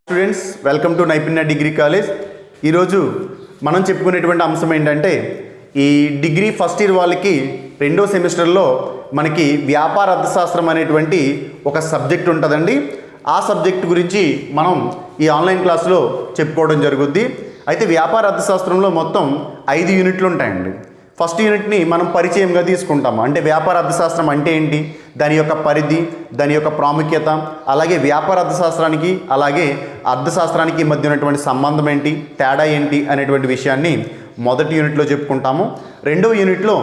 Students welcome to నైపుణ్య degree college. ఈరోజు మనం చెప్పుకునేటువంటి అంశం ఏంటంటే ఈ డిగ్రీ ఫస్ట్ ఇయర్ వాళ్ళకి రెండో సెమిస్టర్లో మనకి వ్యాపార అర్థశాస్త్రం అనేటువంటి ఒక సబ్జెక్ట్ ఉంటుందండి. ఆ సబ్జెక్ట్ గురించి మనం ఈ ఆన్లైన్ క్లాస్లో చెప్పుకోవడం జరుగుద్ది. అయితే వ్యాపార అర్థశాస్త్రంలో మొత్తం 5 యూనిట్లు ఉంటాయండి. ఫస్ట్ యూనిట్ని మనం పరిచయంగా తీసుకుంటాము. అంటే వ్యాపార అర్థశాస్త్రం అంటే ఏంటి, దాని యొక్క పరిధి, దాని యొక్క ప్రాముఖ్యత, అలాగే వ్యాపార అర్థశాస్త్రానికి అలాగే అర్థశాస్త్రానికి మధ్య ఉన్నటువంటి సంబంధం ఏంటి, తేడా ఏంటి అనేటువంటి విషయాన్ని మొదటి యూనిట్లో చెప్పుకుంటాము. రెండవ యూనిట్లో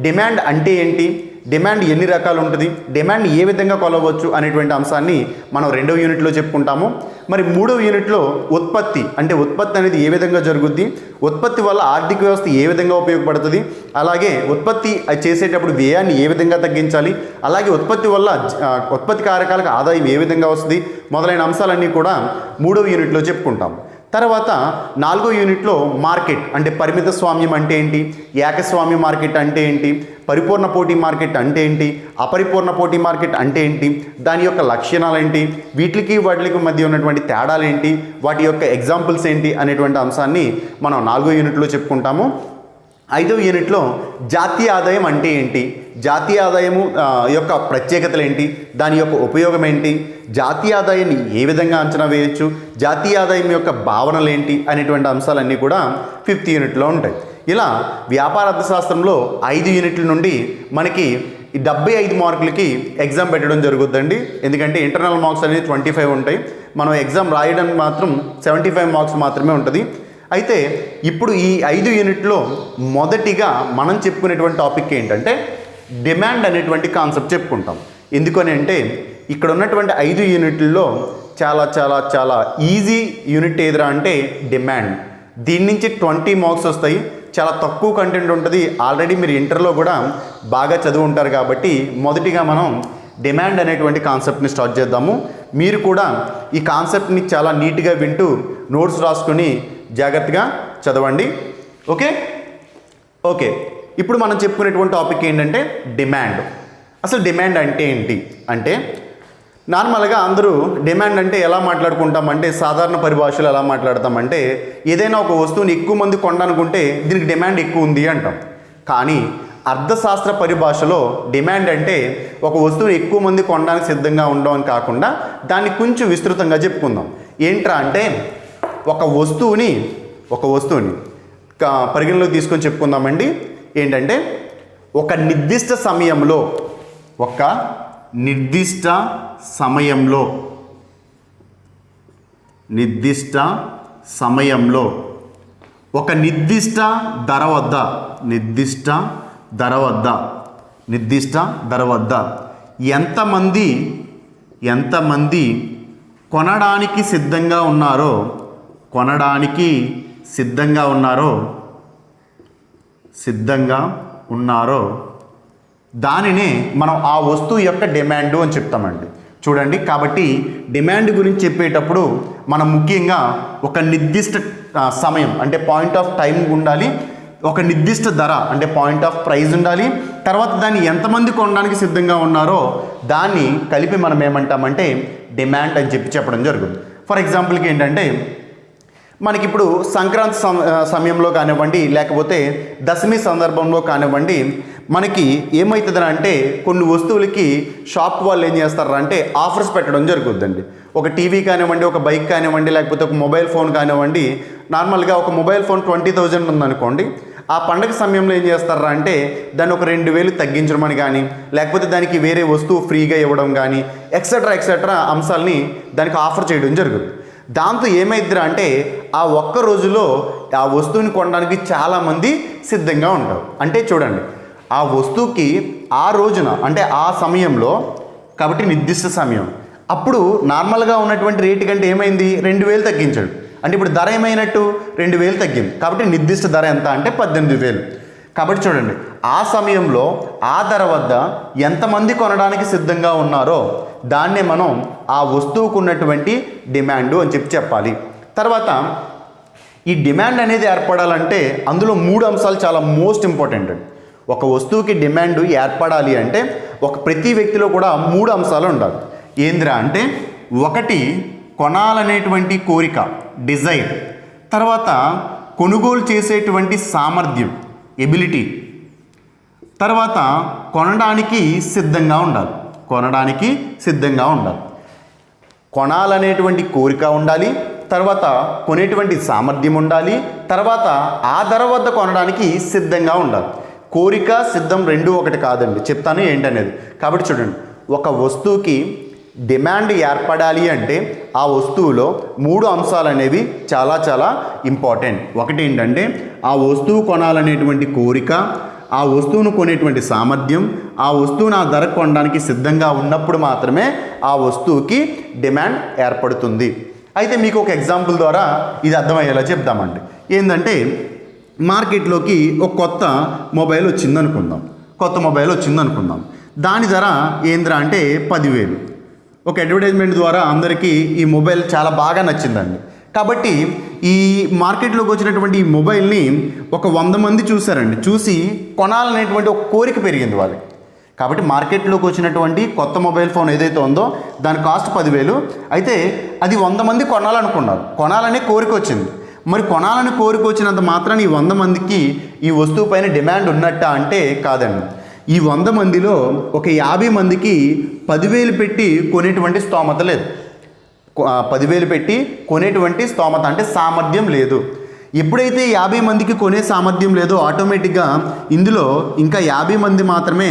డిమాండ్ అంటే ఏంటి, డిమాండ్ ఎన్ని రకాలు ఉంటుంది, డిమాండ్ ఏ విధంగా కొలవచ్చు అనేటువంటి అంశాన్ని మనం రెండవ యూనిట్లో చెప్పుకుంటాము. మరి మూడవ యూనిట్లో ఉత్పత్తి అంటే ఉత్పత్తి అనేది ఏ విధంగా జరుగుద్ది, ఉత్పత్తి వల్ల ఆర్థిక వ్యవస్థ ఏ విధంగా ఉపయోగపడుతుంది, అలాగే ఉత్పత్తి చేసేటప్పుడు వ్యయాన్ని ఏ విధంగా తగ్గించాలి, అలాగే ఉత్పత్తి వల్ల ఉత్పత్తి కారకాలకు ఆదాయం ఏ విధంగా వస్తుంది మొదలైన అంశాలన్నీ కూడా మూడవ యూనిట్లో చెప్పుకుంటాం. తర్వాత నాలుగో యూనిట్లో మార్కెట్ అంటే పరిమిత స్వామ్యం అంటే ఏంటి, ఏకస్వామ్య మార్కెట్ అంటే ఏంటి, పరిపూర్ణ పోటీ మార్కెట్ అంటే ఏంటి, అపరిపూర్ణ పోటీ మార్కెట్ అంటే ఏంటి, దాని యొక్క లక్షణాలు ఏంటి, వీటికి మధ్య ఉన్నటువంటి తేడాలు ఏంటి, వాటి యొక్క ఎగ్జాంపుల్స్ ఏంటి అనేటువంటి అంశాన్ని మనం నాలుగో యూనిట్లో చెప్పుకుంటాము. ఐదవ యూనిట్లో జాతీయ ఆదాయం అంటే ఏంటి, జాతీయ ఆదాయము యొక్క ప్రత్యేకతలు ఏంటి, దాని యొక్క ఉపయోగం ఏంటి, జాతీయ ఆదాయాన్ని ఏ విధంగా అంచనా వేయచ్చు, జాతీయ ఆదాయం యొక్క భావనలు ఏంటి అనేటువంటి అంశాలన్నీ కూడా ఫిఫ్త్ యూనిట్లో ఉంటాయి. ఇలా వ్యాపార అర్థశాస్త్రంలో 5 యూనిట్ల నుండి మనకి 75 మార్కులకి ఎగ్జామ్ పెట్టడం జరుగుతుందండి. ఎందుకంటే ఇంటర్నల్ మార్క్స్ అనేది 25 ఉంటాయి, మనం ఎగ్జామ్ రాయడానికి మాత్రం 75 మార్క్స్ మాత్రమే ఉంటుంది. అయితే ఇప్పుడు ఈ 5 యూనిట్లో మొదటిగా మనం చెప్పుకునేటువంటి టాపిక్ ఏంటంటే డిమాండ్ అనేటువంటి కాన్సెప్ట్ చెప్పుకుంటాం. ఎందుకని అంటే ఇక్కడ ఉన్నటువంటి 5 యూనిట్లలో చాలా చాలా చాలా ఈజీ యూనిట్ ఏదిరా అంటే డిమాండ్. దీని నుంచి 20 మార్క్స్ వస్తాయి, చాలా తక్కువ కంటెంట్ ఉంటుంది. ఆల్రెడీ మీరు ఇంటర్లో కూడా బాగా చదువు ఉంటారు కాబట్టి మొదటిగా మనం డిమాండ్ అనేటువంటి కాన్సెప్ట్ని స్టార్ట్ చేద్దాము. మీరు కూడా ఈ కాన్సెప్ట్ని చాలా నీట్గా వింటూ నోట్స్ రాసుకొని జాగ్రత్తగా చదవండి. ఓకే ఇప్పుడు మనం చెప్పుకునేటువంటి టాపిక్ ఏంటంటే డిమాండ్. అసలు డిమాండ్ అంటే ఏంటి అంటే నార్మల్గా అందరూ డిమాండ్ అంటే ఎలా మాట్లాడుకుంటామంటే సాధారణ పరిభాషలో ఎలా మాట్లాడతామంటే ఏదైనా ఒక వస్తువుని ఎక్కువ మంది కొనడానుకుంటే దీనికి డిమాండ్ ఎక్కువ ఉంది అంటాం. కానీ అర్థశాస్త్ర పరిభాషలో డిమాండ్ అంటే ఒక వస్తువుని ఎక్కువ మంది కొనడానికి సిద్ధంగా ఉండడం అని కాకుండా దాన్ని కొంచెం విస్తృతంగా చెప్పుకుందాం. ఏంట్రా అంటే ఒక వస్తువుని పరిగణలోకి తీసుకొని చెప్పుకుందామండి. ఏంటంటే ఒక నిర్దిష్ట సమయంలో ఒక నిర్దిష్ట ఒక నిర్దిష్ట ధర వద్ద ఎంతమంది కొనడానికి సిద్ధంగా ఉన్నారో దానినే మనం ఆ వస్తువు యొక్క డిమాండ్ అని చెప్తామండి. చూడండి, కాబట్టి డిమాండ్ గురించి చెప్పేటప్పుడు మనం ముఖ్యంగా ఒక నిర్దిష్ట సమయం అంటే పాయింట్ ఆఫ్ టైం ఉండాలి, ఒక నిర్దిష్ట ధర అంటే పాయింట్ ఆఫ్ ప్రైస్ ఉండాలి, తర్వాత దాన్ని ఎంతమంది కొనడానికి సిద్ధంగా ఉన్నారో దాన్ని కలిపి మనం ఏమంటామంటే డిమాండ్ అని చెప్పడం జరుగుతుంది. ఫర్ ఎగ్జాంపుల్కి ఏంటంటే మనకిప్పుడు సంక్రాంతి సమయంలో కానివ్వండి, లేకపోతే దశమి సందర్భంలో కానివ్వండి, మనకి ఏమవుతుందని అంటే కొన్ని వస్తువులకి షాప్ వాళ్ళు ఏం చేస్తారంటే ఆఫర్స్ పెట్టడం జరుగుతుందండి. ఒక టీవీ కానివ్వండి, ఒక బైక్ కానివ్వండి, లేకపోతే ఒక మొబైల్ ఫోన్ కానివ్వండి. నార్మల్గా ఒక మొబైల్ ఫోన్ 20,000 ఉందనుకోండి, ఆ పండగ సమయంలో ఏం చేస్తారా అంటే దాన్ని ఒక 2,000 తగ్గించడం అని కానీ, లేకపోతే దానికి వేరే వస్తువు ఫ్రీగా ఇవ్వడం కానీ ఎక్సెట్రా అంశాలని దానికి ఆఫర్ చేయడం జరుగుతుంది. దాంతో ఏమైద్దిరా అంటే ఆ ఒక్క రోజులో ఆ వస్తువుని కొనడానికి చాలామంది సిద్ధంగా ఉంటారు. అంటే చూడండి, ఆ వస్తువుకి ఆ రోజున అంటే ఆ సమయంలో కాబట్టి నిర్దిష్ట సమయం అప్పుడు నార్మల్గా ఉన్నటువంటి రేటు కంటే ఏమైంది 2,000 తగ్గించాడు. అంటే ఇప్పుడు ధర ఏమైనట్టు 2,000 తగ్గింది. కాబట్టి నిర్దిష్ట ధర ఎంత అంటే 18,000. కాబట్టి చూడండి, ఆ సమయంలో ఆ ధర వద్ద ఎంతమంది కొనడానికి సిద్ధంగా ఉన్నారో దాన్నే మనం ఆ వస్తువుకు ఉన్నటువంటి డిమాండు అని చెప్పాలి. తర్వాత ఈ డిమాండ్ అనేది ఏర్పడాలంటే అందులో 3 అంశాలు చాలా మోస్ట్ ఇంపార్టెంట్. ఒక వస్తువుకి డిమాండ్ ఏర్పడాలి అంటే ప్రతి వ్యక్తిలో కూడా 3 అంశాలు ఉండాలి. ఏంద్రా అంటే ఒకటి కొనాలనేటువంటి కోరిక, డిజైర్. తర్వాత కొనుగోలు చేసేటువంటి సామర్థ్యం, ఎబిలిటీ. తర్వాత కొనడానికి సిద్ధంగా ఉండాలి, కొనడానికి సిద్ధంగా ఉండాలి. కొనాలనేటువంటి కోరిక ఉండాలి, తర్వాత కొనేటువంటి సామర్థ్యం ఉండాలి, తర్వాత ఆ ధర వద్ద కొనడానికి సిద్ధంగా ఉండాలి. కోరిక సిద్ధం రెండు ఒకటి కాదండి, చెప్తాను ఏంటనేది. కాబట్టి చూడండి, ఒక వస్తువుకి డిమాండ్ ఏర్పడాలి అంటే ఆ వస్తువులో 3 అంశాలు అనేవి చాలా చాలా ఇంపార్టెంట్. ఒకటి ఏంటంటే ఆ వస్తువు కొనాలనేటువంటి కోరిక, ఆ వస్తువును కొనేటువంటి సామర్థ్యం, ఆ వస్తువును ఆ ధర కొనడానికి సిద్ధంగా ఉన్నప్పుడు మాత్రమే ఆ వస్తువుకి డిమాండ్ ఏర్పడుతుంది. అయితే మీకు ఒక ఎగ్జాంపుల్ ద్వారా ఇది అర్థమయ్యేలా చెప్దామండి. ఏంటంటే మార్కెట్లోకి ఒక కొత్త మొబైల్ వచ్చిందనుకుందాం, దాని ధర ఏంద్రా అంటే 10,000. ఒక అడ్వర్టైజ్మెంట్ ద్వారా అందరికీ ఈ మొబైల్ చాలా బాగా నచ్చిందండి. కాబట్టి ఈ మార్కెట్లోకి వచ్చినటువంటి ఈ మొబైల్ని ఒక 100 మంది చూశారండి. చూసి కొనాలనేటువంటి ఒక కోరిక పెరిగింది వాళ్ళకి. కాబట్టి మార్కెట్లోకి వచ్చినటువంటి కొత్త మొబైల్ ఫోన్ ఏదైతే ఉందో దాని కాస్ట్ 10,000. అయితే అది 100 మంది కొనాలనుకున్నారు, కొనాలనే కోరిక వచ్చింది. మరి కొనాలని కోరిక వచ్చినంత మాత్రాన్ని ఈ 100 మందికి ఈ వస్తువు పైన డిమాండ్ ఉన్నట్ట అంటే కాదండి. ఈ 100 మందిలో ఒక 50 మందికి 10,000 పెట్టి కొనేటువంటి స్తోమత లేదు, 10,000 పెట్టి కొనేటువంటి స్తోమత అంటే సామర్థ్యం లేదు. ఎప్పుడైతే 50 మందికి కొనే సామర్థ్యం లేదో ఆటోమేటిక్గా ఇందులో ఇంకా 50 మంది మాత్రమే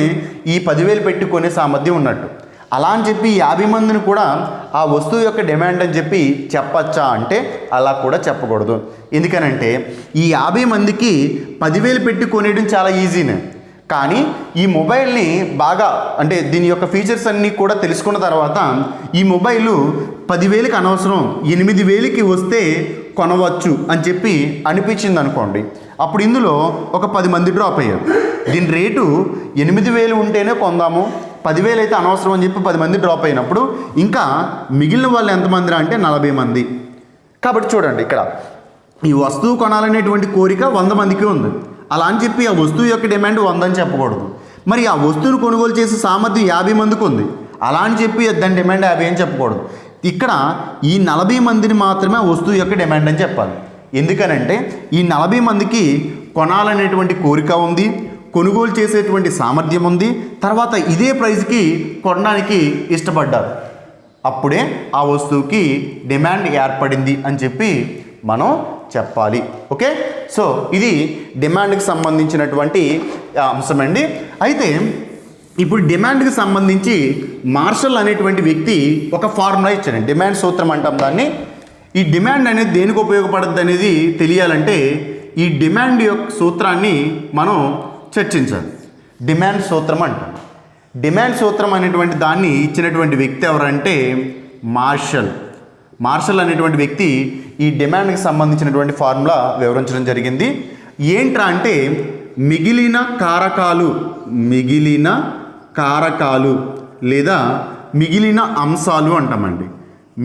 ఈ 10,000 పెట్టి కొనే సామర్థ్యం ఉన్నట్టు. అలా అని చెప్పి 50 మందిని కూడా ఆ వస్తువు యొక్క డిమాండ్ అని చెప్పి చెప్పచ్చా అంటే అలా కూడా చెప్పకూడదు. ఎందుకనంటే ఈ 50 మందికి 10,000 పెట్టి కొనేయడం చాలా ఈజీనే. కానీ ఈ మొబైల్ని బాగా అంటే దీని యొక్క ఫీచర్స్ అన్నీ కూడా తెలుసుకున్న తర్వాత ఈ మొబైల్ 10,000కి అనవసరం, 8,000కి వస్తే కొనవచ్చు అని చెప్పి అనిపించింది అనుకోండి. అప్పుడు ఇందులో ఒక 10 మంది డ్రాప్ అయ్యారు. దీని రేటు 8,000 ఉంటేనే కొందాము, 10,000 అయితే అనవసరం అని చెప్పి 10 మంది డ్రాప్ అయినప్పుడు ఇంకా మిగిలిన వాళ్ళు ఎంతమంది అంటే 40 మంది. కాబట్టి చూడండి, ఇక్కడ ఈ వస్తువు కొనాలనేటువంటి కోరిక 100 మందికి ఉంది. అలా అని చెప్పి ఆ వస్తువు యొక్క డిమాండ్ 100 అని చెప్పకూడదు. మరి ఆ వస్తువును కొనుగోలు చేసే సామర్థ్యం 50 మందికి ఉంది, అలా అని చెప్పి దాని డిమాండ్ 50 అని చెప్పకూడదు. ఇక్కడ ఈ 40 మందిని మాత్రమే ఆ వస్తువు యొక్క డిమాండ్ అని చెప్పాలి. ఎందుకనంటే ఈ 40 మందికి కొనాలనేటువంటి కోరిక ఉంది, కొనుగోలు చేసేటువంటి సామర్థ్యం ఉంది, తర్వాత ఇదే ప్రైస్కి కొనడానికి ఇష్టపడ్డారు. అప్పుడే ఆ వస్తువుకి డిమాండ్ ఏర్పడింది అని చెప్పి మనం చెప్పాలి. ఓకే, సో ఇది డిమాండ్కి సంబంధించినటువంటి అంశం అండి. అయితే ఇప్పుడు డిమాండ్కి సంబంధించి మార్షల్ అనేటువంటి వ్యక్తి ఒక ఫార్ములా ఇచ్చాడు, డిమాండ్ సూత్రం అంటాం దాన్ని. ఈ డిమాండ్ అనేది దేనికి ఉపయోగపడుతుంది అనేది తెలియాలంటే ఈ డిమాండ్ యొక్క సూత్రాన్ని మనం చర్చించాలి. డిమాండ్ సూత్రం అంటాం. డిమాండ్ సూత్రం అనేటువంటి దాన్ని ఇచ్చినటువంటి వ్యక్తి ఎవరంటే మార్షల్ అనేటువంటి వ్యక్తి ఈ డిమాండ్కి సంబంధించినటువంటి ఫార్ములా వివరించడం జరిగింది. ఏంట్రా అంటే మిగిలిన కారకాలు లేదా మిగిలిన అంశాలు అంటామండి.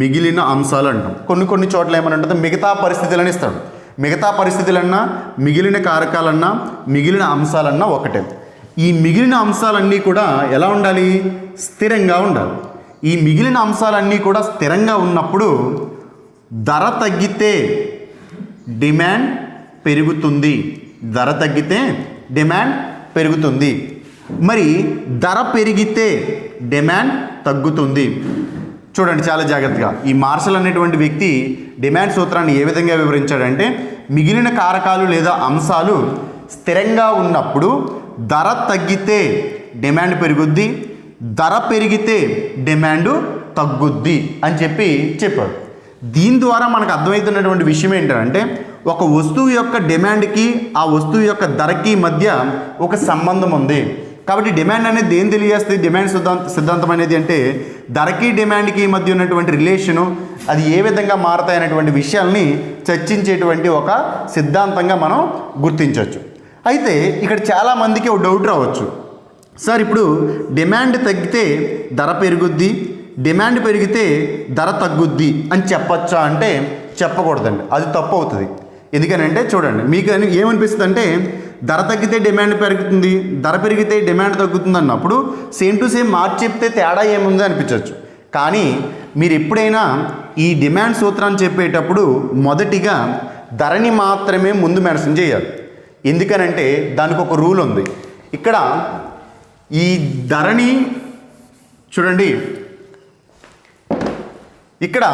మిగిలిన అంశాలు అంటాం. కొన్ని చోట్ల ఏమని ఉంటుంది, మిగతా పరిస్థితులని ఇస్తాడు. మిగతా పరిస్థితులన్నా, మిగిలిన కారకాలన్నా, మిగిలిన అంశాలన్నా ఒకటే. ఈ మిగిలిన అంశాలన్నీ కూడా ఎలా ఉండాలి? స్థిరంగా ఉండాలి. ఈ మిగిలిన అంశాలన్నీ కూడా స్థిరంగా ఉన్నప్పుడు ధర తగ్గితే డిమాండ్ పెరుగుతుంది, మరి ధర పెరిగితే డిమాండ్ తగ్గుతుంది. చూడండి చాలా జాగ్రత్తగా, ఈ మార్షల్ అనేటువంటి వ్యక్తి డిమాండ్ సూత్రాన్ని ఏ విధంగా వివరించాడంటే మిగిలిన కారకాలు లేదా అంశాలు స్థిరంగా ఉన్నప్పుడు ధర తగ్గితే డిమాండ్ పెరుగుద్ది, ధర పెరిగితే డిమాండ్ తగ్గుద్ది అని చెప్పాడు. దీని ద్వారా మనకు అర్థమవుతున్నటువంటి విషయం ఏంటంటే ఒక వస్తువు యొక్క డిమాండ్కి ఆ వస్తువు యొక్క ధరకి మధ్య ఒక సంబంధం ఉంది. కాబట్టి డిమాండ్ అనేది దేని తెలియజేస్తుంది? డిమాండ్ సిద్ధాంతం అనేది అంటే ధరకి డిమాండ్కి మధ్య ఉన్నటువంటి రిలేషను, అది ఏ విధంగా మారతాయనేటువంటి విషయాల్ని చర్చించేటువంటి ఒక సిద్ధాంతంగా మనం గుర్తించవచ్చు. అయితే ఇక్కడ చాలామందికి ఒక డౌట్ రావచ్చు, సార్ ఇప్పుడు డిమాండ్ తగ్గితే ధర పెరుగుద్ది, డిమాండ్ పెరిగితే ధర తగ్గుద్ది అని చెప్పచ్చా అంటే చెప్పకూడదండి, అది తప్పు అవుతుంది. ఎందుకనంటే చూడండి, మీకు ఏమనిపిస్తుంది అంటే ధర తగ్గితే డిమాండ్ పెరుగుతుంది, ధర పెరిగితే డిమాండ్ తగ్గుతుంది అన్నప్పుడు సేమ్ టు సేమ్ మార్చి చెప్తే తేడా ఏముంది అనిపించవచ్చు. కానీ మీరు ఎప్పుడైనా ఈ డిమాండ్ సూత్రాన్ని చెప్పేటప్పుడు మొదటిగా ధరని మాత్రమే ముందు మెన్షన్ చేయాలి. ఎందుకనంటే దానికి ఒక రూల్ ఉంది. ఇక్కడ ఈ ధరని చూడండి, ఇక్కడ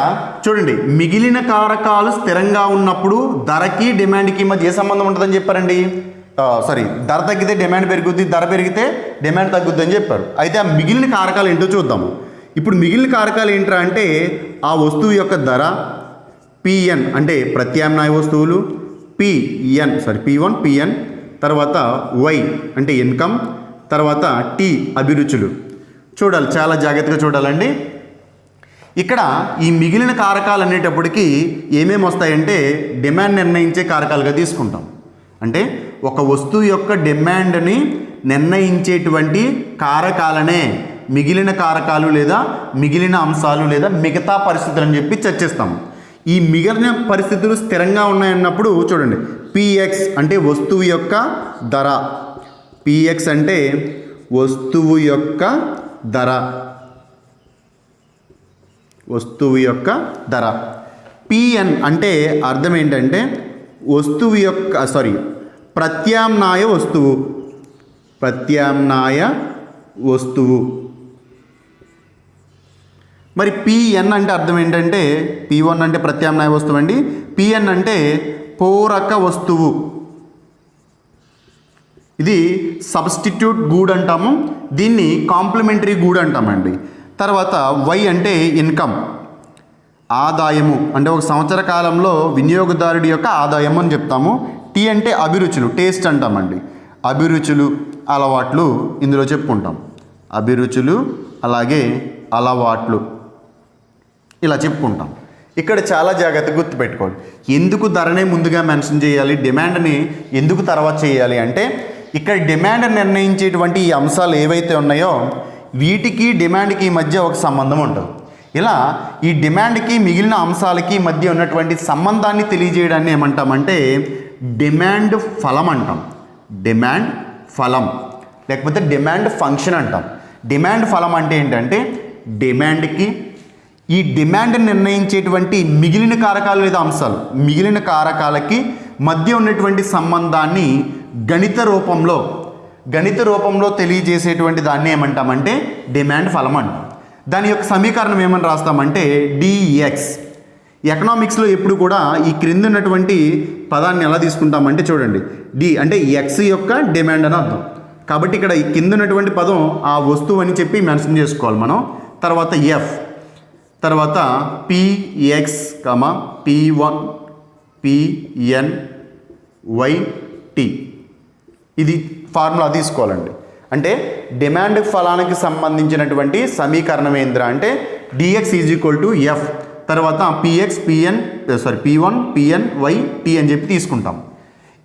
చూడండి, మిగిలిన కారకాలు స్థిరంగా ఉన్నప్పుడు ధరకి డిమాండ్కి మధ్య ఏ సంబంధం ఉంటుందని చెప్పారండి? ధర తగ్గితే డిమాండ్ పెరుగుద్ది, ధర పెరిగితే డిమాండ్ తగ్గుద్ది అని చెప్పారు. అయితే ఆ మిగిలిన కారకాలు ఏంటో చూద్దాము. ఇప్పుడు మిగిలిన కారకాలు ఏంట్రా అంటే ఆ వస్తువు యొక్క ధర, పిఎన్ అంటే ప్రత్యామ్నాయ వస్తువులు, P1 పిఎన్, తర్వాత వై అంటే ఇన్కమ్, తర్వాత టీ అభిరుచులు. చూడాలి, చాలా జాగ్రత్తగా చూడాలండి. ఇక్కడ ఈ మిగిలిన కారకాలు అనేటప్పటికీ ఏమేమి వస్తాయంటే డిమాండ్ నిర్ణయించే కారకాలుగా తీసుకుంటాం. అంటే ఒక వస్తువు యొక్క డిమాండ్ని నిర్ణయించేటువంటి కారకాలనే మిగిలిన కారకాలు లేదా మిగిలిన అంశాలు లేదా మిగతా పరిస్థితులు అని చెప్పి చర్చిస్తాం. ఈ మిగిలిన పరిస్థితులు స్థిరంగా ఉన్నాయన్నప్పుడు చూడండి, పిఎక్స్ అంటే వస్తువు యొక్క ధర, పిఎక్స్ అంటే వస్తువు యొక్క ధర, వస్తువు యొక్క ధర. పిఎన్ అంటే అర్థం ఏంటంటే వస్తువు యొక్క ప్రత్యామ్నాయ వస్తువు, ప్రత్యామ్నాయ వస్తువు. మరి పిఎన్ అంటే అర్థం ఏంటంటే P1 అంటే ప్రత్యామ్నాయ వస్తువు అండి, పిఎన్ అంటే పూరక వస్తువు. ఇది సబ్స్టిట్యూట్ గూడ్ అంటాము, దీన్ని కాంప్లిమెంటరీ గూడ్ అంటామండి. తర్వాత వై అంటే ఇన్కమ్, ఆదాయము అంటే ఒక సంవత్సర కాలంలో వినియోగదారుడి యొక్క ఆదాయం అని చెప్తాము. టీ అంటే అభిరుచులు, టేస్ట్ అంటామండి. అభిరుచులు, అలవాట్లు ఇందులో చెప్పుకుంటాం. అభిరుచులు అలాగే అలవాట్లు ఇలా చెప్పుకుంటాం. ఇక్కడ చాలా జాగ్రత్తగా గుర్తుపెట్టుకోండి. ఎందుకు ధరనే ముందుగా మెన్షన్ చేయాలి, డిమాండ్ని ఎందుకు తర్వాత చేయాలి అంటే ఇక్కడ డిమాండ్ నిర్ణయించేటువంటి ఈ అంశాలు ఏవైతే ఉన్నాయో వీటికి డిమాండ్కి మధ్య ఒక సంబంధం ఉంటుంది. ఇలా ఈ డిమాండ్కి మిగిలిన అంశాలకి మధ్య ఉన్నటువంటి సంబంధాన్ని తెలియజేయడాన్ని ఏమంటామంటే డిమాండ్ ఫలం అంటాం. డిమాండ్ ఫలం లేకపోతే డిమాండ్ ఫంక్షన్ అంటాం. డిమాండ్ ఫలం అంటే ఏంటంటే డిమాండ్కి ఈ డిమాండ్ నిర్ణయించేటువంటి మిగిలిన కారకాలు లేదా అంశాలు, మిగిలిన కారకాలకి మధ్య ఉన్నటువంటి సంబంధాన్ని గణిత రూపంలో తెలియజేసేటువంటి దాన్ని ఏమంటామంటే డిమాండ్ ఫలం అంటాం. దాని యొక్క సమీకరణం ఏమని రాస్తామంటే డిఎక్స్. ఎకనామిక్స్లో ఎప్పుడు కూడా ఈ క్రింద ఉన్నటువంటి పదాన్ని ఎలా తీసుకుంటామంటే చూడండి, డి అంటే ఎక్స్ యొక్క డిమాండ్ అని అర్థం. కాబట్టి ఇక్కడ ఈ కింద ఉన్నటువంటి పదం ఆ వస్తువు అని చెప్పి మెన్షన్ చేసుకోవాలి మనం. తర్వాత ఎఫ్, తర్వాత P X P1 P N Y T, ఇది ఫార్ములా తీసుకోవాలండి. అంటే డిమాండ్ ఫలానికి సంబంధించినటువంటి సమీకరణం ఏంద్రా అంటే D X is equal to F, తర్వాత P1 పిఎన్ వై టీ అని చెప్పి తీసుకుంటాం.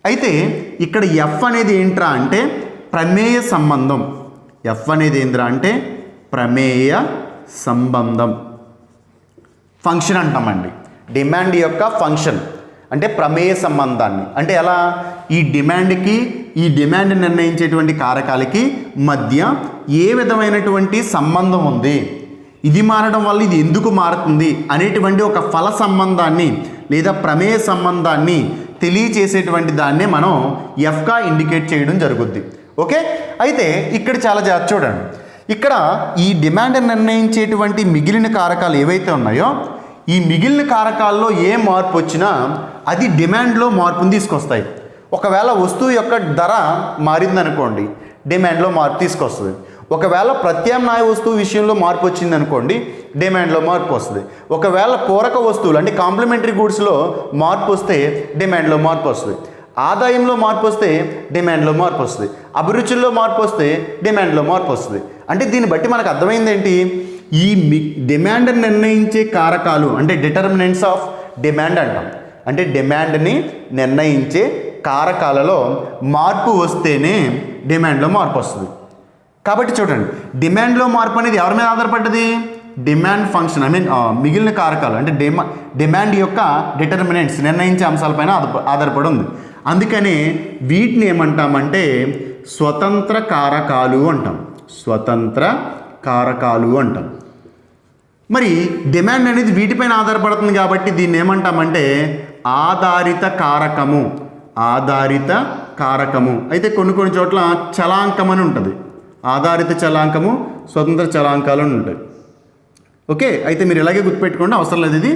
అయితే ఇక్కడ ఎఫ్ అనేది ఏంట్రా అంటే ప్రమేయ సంబంధం. ఎఫ్ అనేది ఏంద్రా అంటే ప్రమేయ సంబంధం, ఫంక్షన్ అంటామండి. డిమాండ్ యొక్క ఫంక్షన్ అంటే ప్రమేయ సంబంధాన్ని, అంటే ఎలా ఈ డిమాండ్కి ఈ డిమాండ్ నిర్ణయించేటువంటి కారకాలకి మధ్య ఏ విధమైనటువంటి సంబంధం ఉంది, ఇది మారడం వల్ల ఇది ఎందుకు మారుతుంది అనేటువంటి ఒక ఫల సంబంధాన్ని లేదా ప్రమేయ సంబంధాన్ని తెలియచేసేటువంటి దాన్నే మనం ఎఫ్గా ఇండికేట్ చేయడం జరుగుద్ది. ఓకే, అయితే ఇక్కడ చాలా జాగ్రత్త చూడండి. ఇక్కడ ఈ డిమాండ్ నిర్ణయించేటువంటి మిగిలిన కారకాలు ఏవైతే ఉన్నాయో ఈ మిగిలిన కారకాల్లో ఏ మార్పు వచ్చినా అది డిమాండ్లో మార్పుని తీసుకొస్తాయి. ఒకవేళ వస్తువు యొక్క ధర మారిందనుకోండి, డిమాండ్లో మార్పు తీసుకొస్తుంది. ఒకవేళ ప్రత్యామ్నాయ వస్తువు విషయంలో మార్పు వచ్చిందనుకోండి, డిమాండ్లో మార్పు వస్తుంది. ఒకవేళ పూరక వస్తువులు అంటే కాంప్లిమెంటరీ గూడ్స్లో మార్పు వస్తే డిమాండ్లో మార్పు వస్తుంది. ఆదాయంలో మార్పు వస్తే డిమాండ్లో మార్పు వస్తుంది. అభిరుచుల్లో మార్పు వస్తే డిమాండ్లో మార్పు వస్తుంది. అంటే దీన్ని బట్టి మనకు అర్థమైంది ఏంటి, ఈ డిమాండ్ నిర్ణయించే కారకాలు అంటే డిటర్మినెంట్స్ ఆఫ్ డిమాండ్ అంటాం. అంటే డిమాండ్ని నిర్ణయించే కారకాలలో మార్పు వస్తేనే డిమాండ్లో మార్పు వస్తుంది. కాబట్టి చూడండి, డిమాండ్లో మార్పు అనేది ఎవరి మీద ఆధారపడ్డది, డిమాండ్ ఫంక్షన్ మిగిలిన కారకాలు అంటే డిమాండ్ యొక్క డిటర్మినెంట్స్ నిర్ణయించే అంశాలపైన ఆధారపడి ఉంది. అందుకనే వీటిని ఏమంటామంటే స్వతంత్ర కారకాలు అంటాం. స్వతంత్ర కారకాలు అంటాం. మరి డిమాండ్ అనేది వీటిపైన ఆధారపడుతుంది కాబట్టి దీన్ని ఏమంటామంటే ఆధారిత కారకము. ఆధారిత కారకము అయితే కొన్ని చోట్ల చలాంకం అని ఉంటుంది. ఆధారిత చలాంకము, స్వతంత్ర చలాంకాలు అని ఉంటాయి. ఓకే, అయితే మీరు ఇలాగే గుర్తుపెట్టుకోండి, అవసరం లేదు ఇది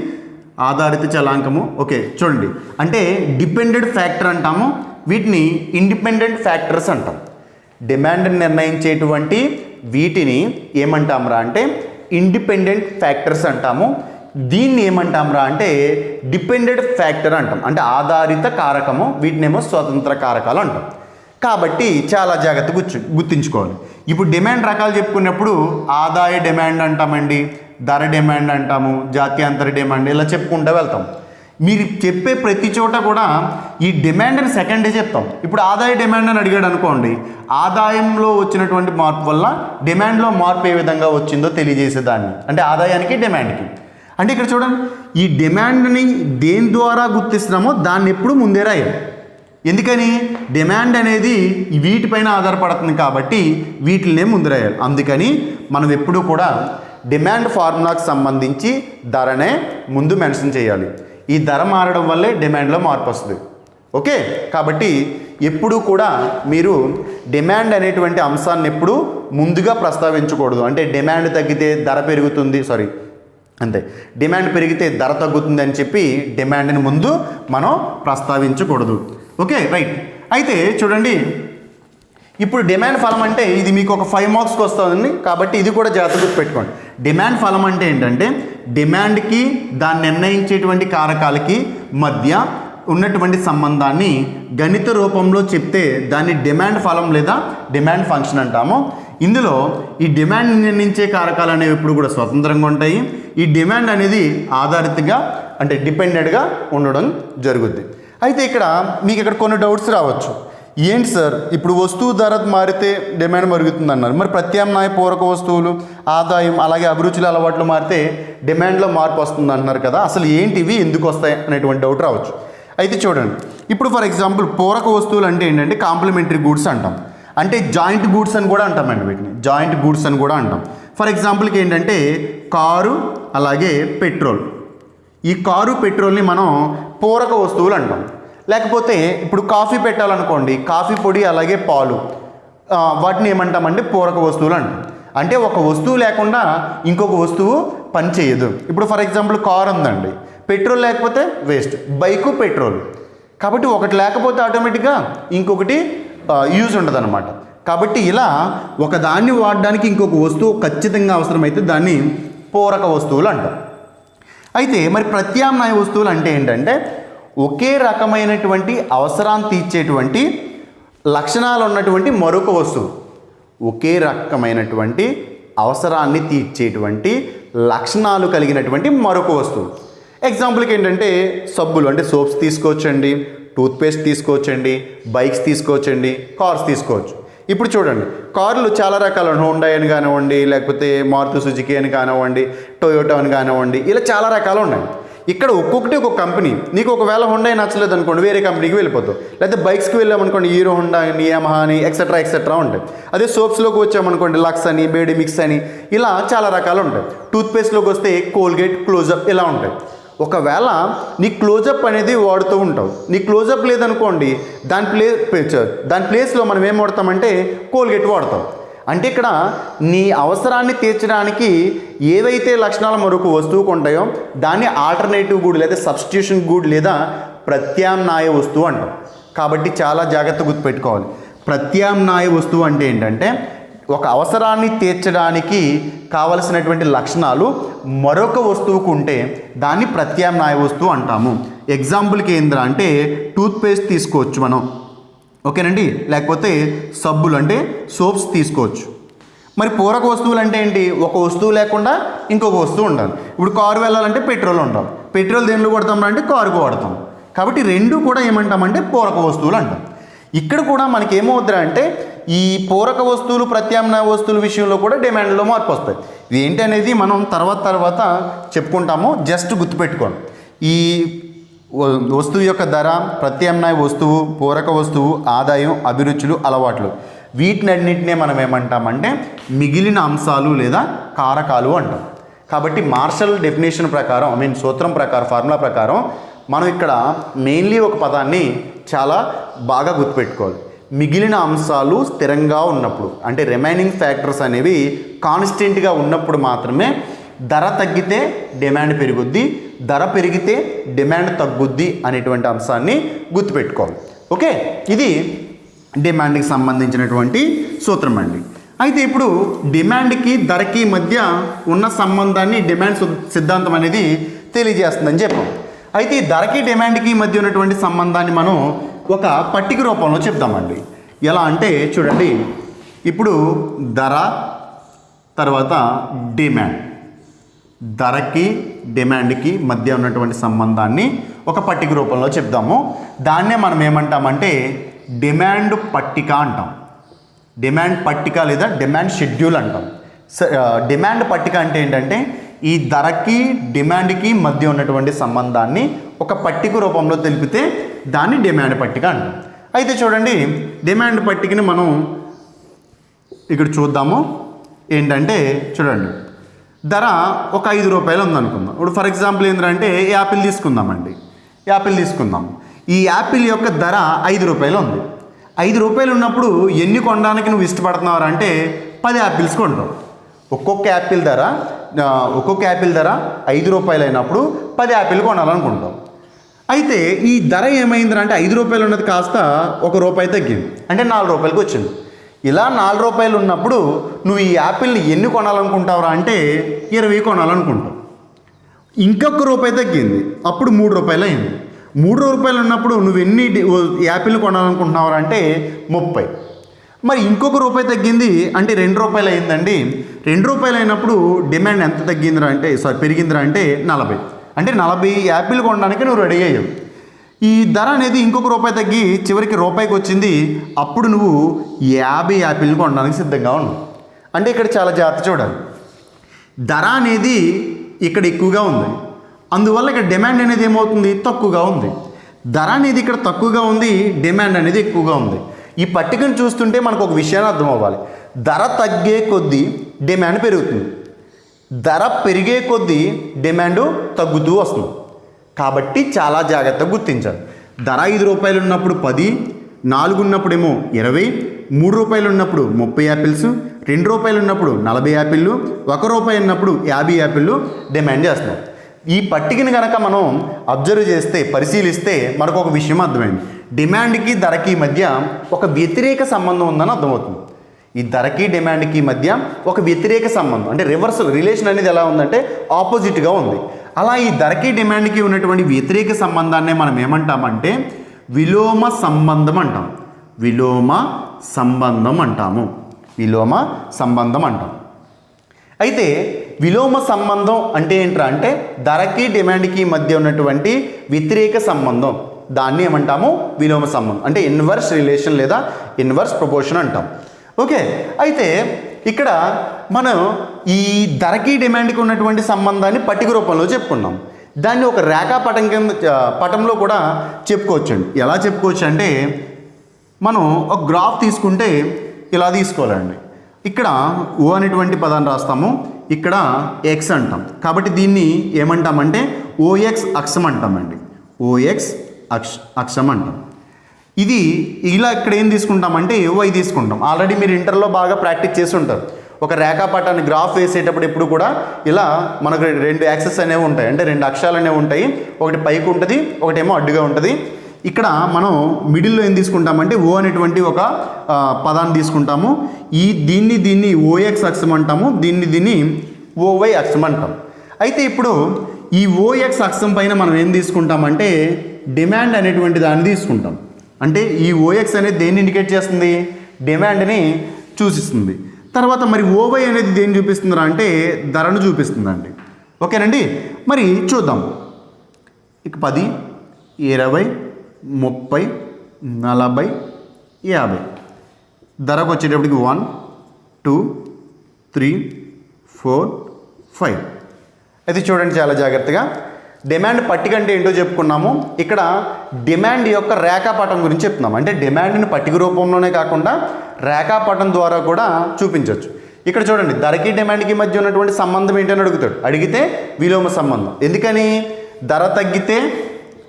ఆధారిత చలాంకము. ఓకే, చూడండి, అంటే డిపెండెంట్ ఫ్యాక్టర్ అంటాము, వీటిని ఇండిపెండెంట్ ఫ్యాక్టర్స్ అంటాం. డిమాండ్ నిర్ణయించేటువంటి వీటిని ఏమంటాంరా అంటే ఇండిపెండెంట్ ఫ్యాక్టర్స్ అంటాము. దీన్ని ఏమంటాంరా అంటే డిపెండెంట్ ఫ్యాక్టర్ అంటాం, అంటే ఆధారిత కారకము. వీటినేమో స్వతంత్ర కారకాలు అంటాం. కాబట్టి చాలా జాగ్రత్త గుర్తుంచుకోవాలి. ఇప్పుడు డిమాండ్ రకాలు చెప్పుకున్నప్పుడు ఆదాయ డిమాండ్ అంటామండి, ధర డిమాండ్ అంటాము, జాత్యాంతర డిమాండ్, ఇలా చెప్పుకుంటూ వెళ్తాం. మీరు చెప్పే ప్రతి చోట కూడా ఈ డిమాండ్ని సెకండే చెప్తాం. ఇప్పుడు ఆదాయ డిమాండ్ అని అడిగాడు అనుకోండి, ఆదాయంలో వచ్చినటువంటి మార్పు వల్ల డిమాండ్లో మార్పు ఏ విధంగా వచ్చిందో తెలియజేసేదాన్ని, అంటే ఆదాయానికి డిమాండ్కి. అంటే ఇక్కడ చూడండి, ఈ డిమాండ్ని దేని ద్వారా గుర్తిస్తున్నామో దాన్ని ఎప్పుడు ముందే రాయాలి. ఎందుకని? డిమాండ్ అనేది వీటిపైన ఆధారపడుతుంది కాబట్టి వీటినే ముందు రాయాలి. అందుకని మనం ఎప్పుడూ కూడా డిమాండ్ ఫార్ములాకి సంబంధించి ధరనే ముందు మెన్షన్ చేయాలి. ఈ ధర మారడం వల్లే డిమాండ్లో మార్పు వస్తుంది. ఓకే, కాబట్టి ఎప్పుడూ కూడా మీరు డిమాండ్ అనేటువంటి అంశాన్ని ఎప్పుడు ముందుగా ప్రస్తావించకూడదు. అంటే డిమాండ్ తగ్గితే ధర పెరుగుతుంది, అంతే, డిమాండ్ పెరిగితే ధర తగ్గుతుంది అని చెప్పి డిమాండ్ని ముందు మనం ప్రస్తావించకూడదు. Okay, right. అయితే చూడండి, ఇప్పుడు డిమాండ్ ఫలం అంటే ఇది మీకు ఒక 5 మార్క్స్కి వస్తుంది కాబట్టి ఇది కూడా జాగ్రత్తగా పెట్టుకోండి. డిమాండ్ ఫలం అంటే ఏంటంటే డిమాండ్కి దాన్ని నిర్ణయించేటువంటి కారకాలకి మధ్య ఉన్నటువంటి సంబంధాన్ని గణిత రూపంలో చెప్తే దాన్ని డిమాండ్ ఫలం లేదా డిమాండ్ ఫంక్షన్ అంటాము. ఇందులో ఈ డిమాండ్ నిర్ణయించే కారకాలు అనేవి ఎప్పుడు కూడా స్వతంత్రంగా ఉంటాయి. ఈ డిమాండ్ అనేది ఆధారితంగా అంటే డిపెండెంట్గా ఉండడం జరుగుద్ది. అయితే మీకు ఇక్కడ కొన్ని డౌట్స్ రావచ్చు. ఏంటి సార్, ఇప్పుడు వస్తువు ధర మారితే డిమాండ్ పెరుగుతుంది అన్నారు, మరి ప్రత్యామ్నాయ పూరక వస్తువులు, ఆదాయం, అలాగే అభిరుచుల అలవాట్లు మారితే డిమాండ్లో మార్పు వస్తుంది అంటున్నారు కదా, అసలు ఏంటివి, ఎందుకు వస్తాయి అనేటువంటి డౌట్ రావచ్చు. అయితే చూడండి, ఇప్పుడు ఫర్ ఎగ్జాంపుల్ పూరక వస్తువులు అంటే ఏంటంటే కాంప్లిమెంటరీ గూడ్స్ అంటాం, అంటే జాయింట్ గూడ్స్ అని కూడా అంటామండి. వీటిని జాయింట్ గూడ్స్ అని కూడా అంటాం. ఫర్ ఎగ్జాంపుల్కి ఏంటంటే కారు, అలాగే పెట్రోల్. ఈ కారు పెట్రోల్ని మనం పూరక వస్తువులు అంటాం. లేకపోతే ఇప్పుడు కాఫీ పెట్టాలనుకోండి, కాఫీ పొడి అలాగే పాలు, వాటిని ఏమంటామంటే పూరక వస్తువులు అంటాం. అంటే ఒక వస్తువు లేకుండా ఇంకొక వస్తువు పని చేయదు. ఇప్పుడు ఫర్ ఎగ్జాంపుల్ కారు ఉందండి, పెట్రోల్ లేకపోతే వేస్ట్, బైకు పెట్రోల్, కాబట్టి ఒకటి లేకపోతే ఆటోమేటిక్గా ఇంకొకటి యూజ్ ఉండదు అనమాట. కాబట్టి ఇలా ఒకదాన్ని వాడడానికి ఇంకొక వస్తువు ఖచ్చితంగా అవసరమైతే దాన్ని పూరక వస్తువులు అంటాం. అయితే మరి ప్రత్యామ్నాయ వస్తువులు అంటే ఏంటంటే ఒకే రకమైనటువంటి అవసరాన్ని తీర్చేటువంటి లక్షణాలు ఉన్నటువంటి మరొక వస్తువు. ఒకే రకమైనటువంటి అవసరాన్ని తీర్చేటువంటి లక్షణాలు కలిగినటువంటి మరొక వస్తువు. ఎగ్జాంపుల్కి ఏంటంటే సబ్బులు, అంటే సోప్స్ తీసుకోవచ్చండి, టూత్పేస్ట్ తీసుకోవచ్చండి, బైక్స్ తీసుకోవచ్చండి, కార్స్ తీసుకోవచ్చు. ఇప్పుడు చూడండి, కార్లు చాలా రకాలు, హోండా అని కానివ్వండి, లేకపోతే మారుతి సుజుకి అని కానివ్వండి, టొయోటా అని కానివ్వండి, ఇలా చాలా రకాలు ఉన్నాయి. ఇక్కడ ఒక్కొక్కటి ఒక్కొక్క కంపెనీ. నీకు ఒకవేళ హోండా నచ్చలేదు అనుకోండి, వేరే కంపెనీకి వెళ్ళిపోతావు. లేకపోతే బైక్స్కి వెళ్ళామనుకోండి, హీరో హోండా అని, యమహా అని, ఎక్సెట్రా ఉంటాయి. అదే సోప్స్లోకి వచ్చామనుకోండి, లక్స్ అని, బేడీ మిక్స్ అని, ఇలా చాలా రకాలు ఉంటాయి. టూత్పేస్ట్లోకి వస్తే కోల్గేట్, క్లోజప్ ఇలా ఉంటాయి. ఒకవేళ నీ క్లోజప్ అనేది వాడుతూ ఉంటావు, నీ క్లోజప్ లేదనుకోండి, దాని ప్లేస్లో మనం ఏం వాడతామంటే కోల్గేట్ వాడతాం. అంటే ఇక్కడ నీ అవసరాన్ని తీర్చడానికి ఏవైతే లక్షణాలు మరొక వస్తువుకు ఉంటాయో దాన్ని ఆల్టర్నేటివ్ గుడ్ లేదా సబ్స్టిట్యూషన్ గుడ్ లేదా ప్రత్యామ్నాయ వస్తువు అంటాం. కాబట్టి చాలా జాగ్రత్తగా గుర్తుపెట్టుకోవాలి. ప్రత్యామ్నాయ వస్తువు అంటే ఏంటంటే ఒక అవసరాన్ని తీర్చడానికి కావలసినటువంటి లక్షణాలు మరొక వస్తువుకు ఉంటే దాన్ని ప్రత్యామ్నాయ వస్తువు అంటాము. ఎగ్జాంపుల్కి ఏంద్రా అంటే టూత్పేస్ట్ తీసుకోవచ్చు మనం, ఓకేనండి, లేకపోతే సబ్బులు అంటే సోప్స్ తీసుకోవచ్చు. మరి పూరక వస్తువులు అంటే ఏంటి? ఒక వస్తువు లేకుండా ఇంకొక వస్తువు ఉండాలి. ఇప్పుడు కారు వెళ్ళాలంటే పెట్రోల్ ఉండాలి, పెట్రోల్ దేనిలో కొడతాం అంటే కారుకు వాడతాం. కాబట్టి రెండు కూడా ఏమంటామంటే పూరక వస్తువులు అంటాం. ఇక్కడ కూడా మనకి ఏమవుతుందా అంటే ఈ పూరక వస్తువులు ప్రత్యామ్నాయ వస్తువుల విషయంలో కూడా డిమాండ్లో మార్పు వస్తాయి. ఇది ఏంటి అనేది మనం తర్వాత చెప్పుకుంటాము. జస్ట్ గుర్తుపెట్టుకోండి, ఈ వస్తువు యొక్క ధర, ప్రత్యామ్నాయ వస్తువు, పూరక వస్తువు, ఆదాయం, అభిరుచులు, అలవాట్లు, వీటినన్నింటినే మనం ఏమంటామంటే మిగిలిన అంశాలు లేదా కారకాలు అంటాం. కాబట్టి మార్షల్ డెఫినేషన్ ప్రకారం సూత్రం ప్రకారం ఫార్ములా ప్రకారం మనం ఇక్కడ మెయిన్లీ ఒక పదాన్ని చాలా బాగా గుర్తుపెట్టుకోవాలి. మిగిలిన అంశాలు స్థిరంగా ఉన్నప్పుడు అంటే రిమైనింగ్ ఫ్యాక్టర్స్ అనేవి కాన్స్టెంట్గా ఉన్నప్పుడు మాత్రమే ధర తగ్గితే డిమాండ్ పెరుగుద్ది, ధర పెరిగితే డిమాండ్ తగ్గుద్ది అనేటువంటి అంశాన్ని గుర్తుపెట్టుకోవాలి. ఓకే, ఇది డిమాండ్కి సంబంధించినటువంటి సూత్రం అండి. అయితే ఇప్పుడు డిమాండ్కి ధరకి మధ్య ఉన్న సంబంధాన్ని డిమాండ్ సిద్ధాంతం అనేది తెలియజేస్తుందని చెప్పాం. అయితే ఈ ధరకి డిమాండ్కి మధ్య ఉన్నటువంటి సంబంధాన్ని మనం ఒక పట్టిక రూపంలో చెప్తామండి. ఎలా అంటే చూడండి, ఇప్పుడు ధర తర్వాత డిమాండ్, ధరకి డిమాండ్కి మధ్య ఉన్నటువంటి సంబంధాన్ని ఒక పట్టిక రూపంలో చెప్దాము. దాన్నే మనం ఏమంటామంటే డిమాండ్ పట్టిక అంటాం. డిమాండ్ పట్టిక లేదా డిమాండ్ షెడ్యూల్ అంటాం. డిమాండ్ పట్టిక అంటే ఏంటంటే ఈ ధరకి డిమాండ్కి మధ్య ఉన్నటువంటి సంబంధాన్ని ఒక పట్టిక రూపంలో తెలిపితే దాన్ని డిమాండ్ పట్టిక అంటాం. అయితే చూడండి, డిమాండ్ పట్టికని మనం ఇక్కడ చూద్దాము. ఏంటంటే చూడండి, ధర ఒక 5 రూపాయలు ఉందనుకుందాం. ఇప్పుడు ఫర్ ఎగ్జాంపుల్ ఏంటంటే యాపిల్ తీసుకుందామండి. యాపిల్ తీసుకుందాం. ఈ యాపిల్ యొక్క ధర 5 రూపాయలు ఉంది. 5 రూపాయలు ఉన్నప్పుడు ఎన్ని కొనడానికి నువ్వు ఇష్టపడుతున్నావు అంటే 10 యాపిల్స్ కొంటావు. ఒక్కొక్క యాపిల్ ధర 5 రూపాయలు అయినప్పుడు 10 యాపిల్ కొనాలనుకుంటాం. అయితే ఈ ధర ఏమైందంటే 5 రూపాయలు ఉన్నది కాస్త 1 రూపాయి తగ్గింది, అంటే 4 రూపాయలకి వచ్చింది. ఇలా 4 రూపాయలు ఉన్నప్పుడు నువ్వు ఈ యాపిల్ని ఎన్ని కొనాలనుకుంటావురా అంటే 20 కొనాలనుకుంటావు. ఇంకొక రూపాయి తగ్గింది, అప్పుడు 3 రూపాయలు అయింది. 3 రూపాయలు ఉన్నప్పుడు నువ్వు ఎన్ని యాపిల్ కొనాలనుకుంటున్నావురా అంటే 30. మరి ఇంకొక రూపాయి తగ్గింది అంటే 2 రూపాయలు అయిందండి. 2 రూపాయలు అయినప్పుడు డిమాండ్ ఎంత తగ్గిందిరా అంటే పెరిగిందిరా అంటే 40. అంటే 40 యాపిల్ కొనడానికి నువ్వు రెడీ అయ్యావు. ఈ ధర అనేది ఇంకొక రూపాయి తగ్గి చివరికి రూపాయికి వచ్చింది. అప్పుడు నువ్వు 50 యాపిల్ కొనడానికి సిద్ధంగా ఉన్నావు. అంటే ఇక్కడ చాలా జాగ్రత్త చూడాలి. ధర అనేది ఇక్కడ ఎక్కువగా ఉంది, అందువల్ల ఇక్కడ డిమాండ్ అనేది ఏమవుతుంది, తక్కువగా ఉంది. ధర అనేది ఇక్కడ తక్కువగా ఉంది, డిమాండ్ అనేది ఎక్కువగా ఉంది. ఈ పట్టికను చూస్తుంటే మనకు ఒక విషయాన్ని అర్థం అవ్వాలి. ధర తగ్గే కొద్దీ డిమాండ్ పెరుగుతుంది, ధర పెరిగే కొద్దీ డిమాండ్ తగ్గుతూ వస్తుంది. కాబట్టి చాలా జాగ్రత్తగా గుర్తించాలి. ధర 5 రూపాయలు ఉన్నప్పుడు 10, 4 ఉన్నప్పుడేమో 20, 3 రూపాయలు ఉన్నప్పుడు 30 యాపిల్స్, 2 రూపాయలు ఉన్నప్పుడు 40 యాపిళ్ళు, 1 రూపాయి ఉన్నప్పుడు 50 యాపిళ్ళు డిమాండ్ చేస్తున్నాం. ఈ పట్టికని కనుక మనం అబ్జర్వ్ చేస్తే, పరిశీలిస్తే మనకు ఒక విషయం అర్థమైంది. డిమాండ్కి ధరకి మధ్య ఒక వ్యతిరేక సంబంధం ఉందని అర్థమవుతుంది. ఈ ధరకి డిమాండ్కి మధ్య ఒక వ్యతిరేక సంబంధం, అంటే రివర్స్ రిలేషన్ అనేది ఎలా ఉందంటే ఆపోజిట్గా ఉంది. అలా ఈ ధరకి డిమాండ్కి ఉన్నటువంటి వ్యతిరేక సంబంధాన్నే మనం ఏమంటామంటే విలోమ సంబంధం అంటాం. విలోమ సంబంధం అంటాము. విలోమ సంబంధం అంటాం. అయితే విలోమ సంబంధం అంటే ఏంట్రా అంటే ధరకి డిమాండ్కి మధ్య ఉన్నటువంటి వ్యతిరేక సంబంధం, దాన్ని ఏమంటాము విలోమ సంబంధం. అంటే ఇన్వర్స్ రిలేషన్ లేదా ఇన్వర్స్ ప్రపోర్షన్ అంటాం. ఓకే, అయితే ఇక్కడ మనం ఈ ధరకి డిమాండ్కి ఉన్నటువంటి సంబంధాన్ని పట్టిక రూపంలో చెప్పుకున్నాం. దాన్ని ఒక రేఖాపటం కింద పటంలో కూడా చెప్పుకోవచ్చండి. ఎలా చెప్పుకోవచ్చు అంటే మనం ఒక గ్రాఫ్ తీసుకుంటే ఇలా తీసుకోవాలండి. ఇక్కడ ఓ అనేటువంటి పదాన్ని రాస్తాము, ఇక్కడ ఎక్స్ అంటాం. కాబట్టి దీన్ని ఏమంటామంటే ఓఎక్స్ అక్షం అంటామండి. ఓఎక్స్ అక్షం అంటాం. ఇది ఇలా ఇక్కడ ఏం తీసుకుంటామంటే వై తీసుకుంటాం. ఆల్రెడీ మీరు ఇంటర్లో బాగా ప్రాక్టీస్ చేసి ఉంటారు. ఒక రేఖాపటాన్ని గ్రాఫ్ వేసేటప్పుడు ఎప్పుడు కూడా ఇలా మనకు 2 యాక్సెస్ అనేవి ఉంటాయి, అంటే 2 అక్షాలు అనేవి ఉంటాయి. ఒకటి పైకి ఉంటుంది, ఒకటేమో అడ్డుగా ఉంటుంది. ఇక్కడ మనం మిడిల్లో ఏం తీసుకుంటామంటే ఓ అనేటువంటి ఒక పదాన్ని తీసుకుంటాము. దీన్ని ఓఎక్స్ అక్షం అంటాము, దీన్ని ఓవై అక్షం అంటాం. అయితే ఇప్పుడు ఈ ఓఎక్స్ అక్షం పైన మనం ఏం తీసుకుంటామంటే డిమాండ్ అనేటువంటి దాన్ని తీసుకుంటాం. అంటే ఈ ఓఎక్స్ అనేది దేన్ని ఇండికేట్ చేస్తుంది, డిమాండ్ని సూచిస్తుంది. తర్వాత మరి ఓవై అనేది దేన్ని చూపిస్తుందా అంటే ధరను చూపిస్తుందండి. ఓకేనండి, మరి చూద్దాం. ఇక 10, 20, 30, 40, 50 ధరకు వచ్చేటప్పటికి 1, 2, 3, 4, 5. అయితే చూడండి చాలా జాగ్రత్తగా. డిమాండ్ పట్టిక అంటే ఏంటో చెప్పుకున్నాము. ఇక్కడ డిమాండ్ యొక్క రేఖాపటం గురించి చెప్తున్నాము. అంటే డిమాండ్ని పట్టిక రూపంలోనే కాకుండా రేఖాపటం ద్వారా కూడా చూపించవచ్చు. ఇక్కడ చూడండి, ధరకి డిమాండ్కి మధ్య ఉన్నటువంటి సంబంధం ఏంటని అడుగుతాడు. అడిగితే విలోమ సంబంధం. ఎందుకని? ధర తగ్గితే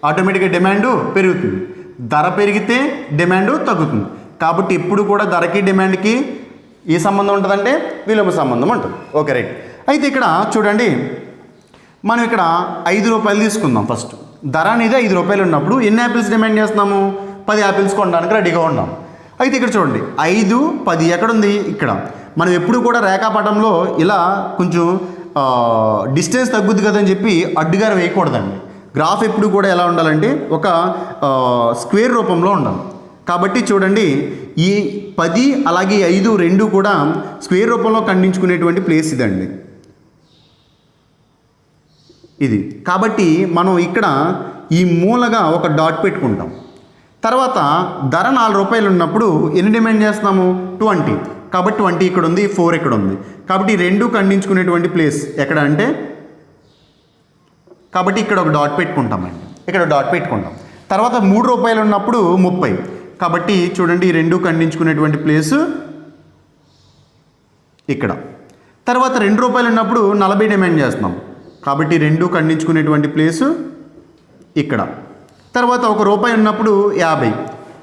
ఆటోమేటిక్గా డిమాండ్ పెరుగుతుంది, ధర పెరిగితే డిమాండ్ తగ్గుతుంది. కాబట్టి ఇప్పుడు కూడా ధరకి డిమాండ్కి ఏ సంబంధం ఉంటుందంటే విలోమ సంబంధం ఉంటుంది. Okay, right. అయితే ఇక్కడ చూడండి, మనం ఇక్కడ 5 రూపాయలు తీసుకుందాం. ఫస్ట్ ధర అనేది 5 రూపాయలు ఉన్నప్పుడు ఎన్ని యాపిల్స్ డిమాండ్ చేస్తున్నాము? 10 యాపిల్స్ కొనడానికి రెడీగా ఉన్నాం. అయితే ఇక్కడ చూడండి, 5, 10 ఎక్కడుంది? ఇక్కడ. మనం ఎప్పుడు కూడా రేఖాపటంలో ఇలా కొంచెం డిస్టెన్స్ తగ్గుద్ది కదని చెప్పి అడ్డుగా వేయకూడదండి. గ్రాఫ్ ఎప్పుడు కూడా ఎలా ఉండాలంటే ఒక స్క్వేర్ రూపంలో ఉండాలి. కాబట్టి చూడండి, ఈ 10 అలాగే 5 రెండు కూడా స్క్వేర్ రూపంలో ఖండించుకునేటువంటి ప్లేస్ ఇదండి, ఇది. కాబట్టి మనం ఇక్కడ ఈ మూలగా ఒక డాట్ పెట్టుకుంటాం. తర్వాత ధర 4 రూపాయలు ఉన్నప్పుడు ఎన్ని డిమాండ్ చేస్తున్నాము? 20. కాబట్టి 20 ఇక్కడ ఉంది, 4 ఇక్కడ ఉంది. కాబట్టి రెండు ఖండించుకునేటువంటి ప్లేస్ ఎక్కడ అంటే, కాబట్టి ఇక్కడ ఒక డాట్ పెట్టుకుంటామండి, ఇక్కడ డాట్ పెట్టుకుంటాం. తర్వాత 3 రూపాయలు ఉన్నప్పుడు 30. కాబట్టి చూడండి, ఈ రెండు ఖండించుకునేటువంటి ప్లేసు ఇక్కడ. తర్వాత 2 రూపాయలు ఉన్నప్పుడు 40 డిమాండ్ చేస్తున్నాం. కాబట్టి రెండు ఖండించుకునేటువంటి ప్లేసు ఇక్కడ. తర్వాత 1 రూపాయి ఉన్నప్పుడు 50.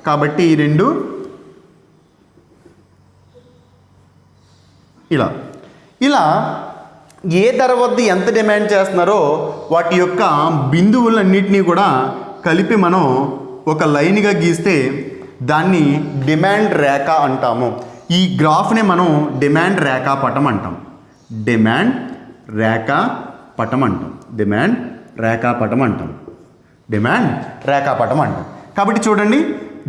కాబట్టి ఈ రెండు ఇలా ఇలా ఏ ధర వద్ద ఎంత డిమాండ్ చేస్తున్నారో వాటి యొక్క బిందువులన్నింటినీ కూడా కలిపి మనం ఒక లైన్గా గీస్తే దాన్ని డిమాండ్ రేఖ అంటాము. ఈ గ్రాఫ్ని మనం డిమాండ్ రేఖాపటం అంటాం. డిమాండ్ రేఖాపటం అంటాం. డిమాండ్ రేఖాపటం అంటాం. డిమాండ్ రేఖాపటం అంటాం. కాబట్టి చూడండి,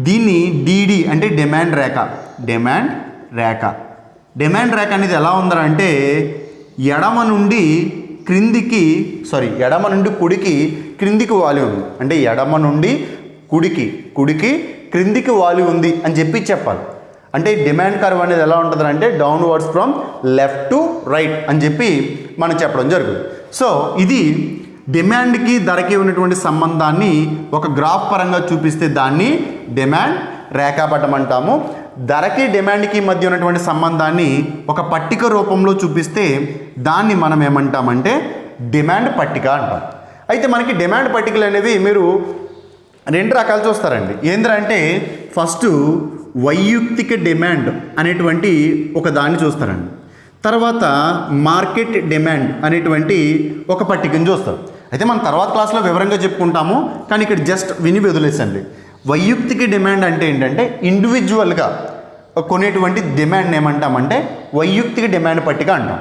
దీన్ని డిడి అంటే డిమాండ్ రేఖ. డిమాండ్ రేఖ. డిమాండ్ రేఖ అనేది ఎలా ఉందంటే ఎడమ నుండి కుడికి క్రిందికి వాలి ఉంది. అంటే ఎడమ నుండి కుడికి క్రిందికి వాలి ఉంది అని చెప్పాలి. అంటే డిమాండ్ కర్వ్ అనేది ఎలా ఉంటుంది అంటే downwards from left to right అని చెప్పి మనం చెప్పడం జరుగుతుంది. సో ఇది డిమాండ్కి ధరకి ఉన్నటువంటి సంబంధాన్ని ఒక గ్రాఫ్ పరంగా చూపిస్తే దాన్ని డిమాండ్ రేఖాపటం అంటాము. ధరకి డిమాండ్కి మధ్య ఉన్నటువంటి సంబంధాన్ని ఒక పట్టిక రూపంలో చూపిస్తే దాన్ని మనం ఏమంటామంటే డిమాండ్ పట్టిక అంటాం. అయితే మనకి డిమాండ్ పట్టికలు అనేవి మీరు 2 రకాలు చూస్తారండి. ఏంటంటే ఫస్ట్ వైయక్తిక డిమాండ్ అనేటువంటి ఒక దాన్ని చూస్తారండి. తర్వాత మార్కెట్ డిమాండ్ అనేటువంటి ఒక పట్టికను చూస్తారు. అయితే మనం తర్వాత క్లాస్లో వివరంగా చెప్పుకుంటాము, కానీ ఇక్కడ జస్ట్ విని వదిలేసండి. వైయక్తిక డిమాండ్ అంటే ఏంటంటే ఇండివిజువల్గా కొనేటువంటి డిమాండ్ ఏమంటామంటే వైయక్తిక డిమాండ్ పట్టిక అంటాం.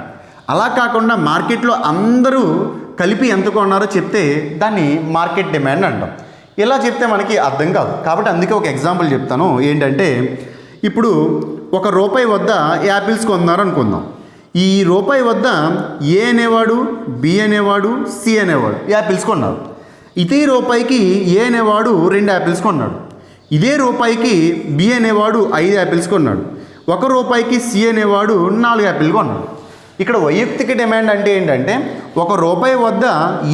అలా కాకుండా మార్కెట్లో అందరూ కలిపి ఎంత కొన్నారో చెప్తే దాన్ని మార్కెట్ డిమాండ్ అంటాం. ఇలా చెప్తే మనకి అర్థం కాదు. కాబట్టి అందుకే ఒక ఎగ్జాంపుల్ చెప్తాను. ఏంటంటే ఇప్పుడు 1 రూపాయి వద్ద యాపిల్స్ కొన్నారు అనుకుందాం. ఈ రూపాయి వద్ద ఏ అనేవాడు, బి అనేవాడు, సి అనేవాడు యాపిల్స్ కొన్నారు. ఇదే రూపాయికి ఏ అనేవాడు 2 యాపిల్స్ కొన్నాడు. ఇదే రూపాయికి బి అనేవాడు 5 యాపిల్స్ కొన్నాడు. 1 రూపాయికి సి అనేవాడు 4 యాపిల్ కొన్నాడు. ఇక్కడ వైయక్తిక డిమాండ్ అంటే ఏంటంటే 1 రూపాయి వద్ద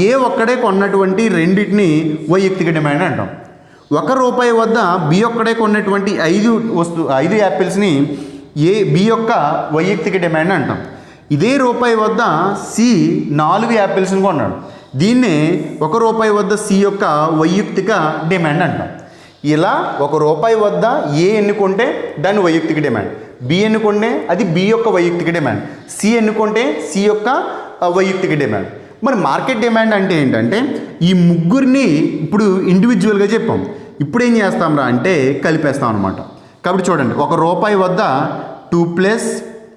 ఏ ఒక్కడే కొన్నటువంటి రెండింటిని వైయక్తిక డిమాండ్ అంటాం. 1 రూపాయి వద్ద బి ఒక్కడే కొన్నటువంటి 5 యాపిల్స్ని బి యొక్క వైయక్తిక డిమాండ్ అంటాం. ఇదే రూపాయి వద్ద సి 4 యాపిల్స్ని కొన్నాడు. దీన్నే 1 రూపాయి వద్ద సి యొక్క వైయక్తిక డిమాండ్ అంటాం. ఇలా 1 రూపాయి వద్ద ఏ ఎన్నుకుంటే దాని వైయక్తిక డిమాండ్, బి ఎన్నుకుంటే అది బి యొక్క వైయక్తిక డిమాండ్, సి ఎన్నుకుంటే సి యొక్క వైయక్తిక డిమాండ్. మరి మార్కెట్ డిమాండ్ అంటే ఏంటంటే ఈ ముగ్గురిని ఇప్పుడు ఇండివిజువల్గా చెప్పాం. ఇప్పుడు ఏం చేస్తాంరా అంటే కలిపేస్తాం అనమాట. కాబట్టి చూడండి, 1 రూపాయి వద్ద 2 +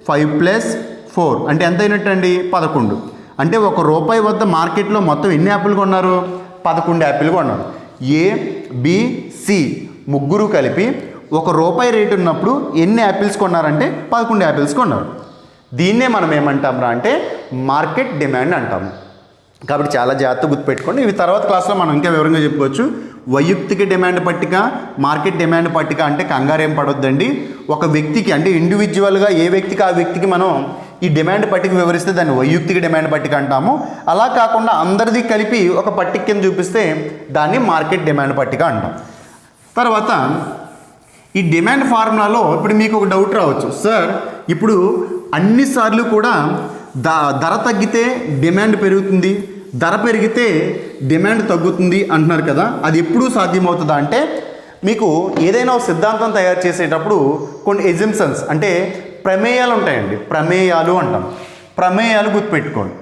5 + 4 అంటే ఎంత అయినట్టండి 11. అంటే 1 రూపాయి వద్ద మార్కెట్లో మొత్తం ఎన్ని యాపిల్ కొన్నారు? 11 యాపిల్ కొన్నారు. ఏ, బి, సి ముగ్గురు కలిపి 1 రూపాయి రేటు ఉన్నప్పుడు ఎన్ని యాపిల్స్ కొన్నారంటే 11 యాపిల్స్ కొన్నారు. దీన్నే మనం ఏమంటాంరా అంటే మార్కెట్ డిమాండ్ అంటాము. కాబట్టి చాలా జాగ్రత్తగా గుర్తుపెట్టుకోండి. ఇవి తర్వాత క్లాస్లో మనం ఇంకా వివరంగా చెప్పుకోవచ్చు. వైయక్తిక డిమాండ్ పట్టిక, మార్కెట్ డిమాండ్ పట్టిక అంటే కంగారేం పడొద్దండి. ఒక వ్యక్తికి అంటే ఇండివిజువల్గా ఏ వ్యక్తికి ఆ వ్యక్తికి మనం ఈ డిమాండ్ పట్టిక వివరిస్తే దాన్ని వైయక్తిక డిమాండ్ పట్టిక అంటాము. అలా కాకుండా అందరిది కలిపి ఒక పట్టిక కింద చూపిస్తే దాన్ని మార్కెట్ డిమాండ్ పట్టిక అంటాం. తర్వాత ఈ డిమాండ్ ఫార్ములాలో ఇప్పుడు మీకు ఒక డౌట్ రావచ్చు, సార్ ఇప్పుడు అన్నిసార్లు కూడా ధర తగ్గితే డిమాండ్ పెరుగుతుంది, ధర పెరిగితే డిమాండ్ తగ్గుతుంది అంటున్నారు కదా. అది ఎప్పుడూ సాధ్యమవుతుందా అంటే మీకు ఏదైనా ఒక సిద్ధాంతం తయారు చేసేటప్పుడు కొన్ని ఎజంప్షన్స్ అంటే ప్రమేయాలు ఉంటాయండి. ప్రమేయాలు అంటాం. ప్రమేయాలు గుర్తుపెట్టుకోండి.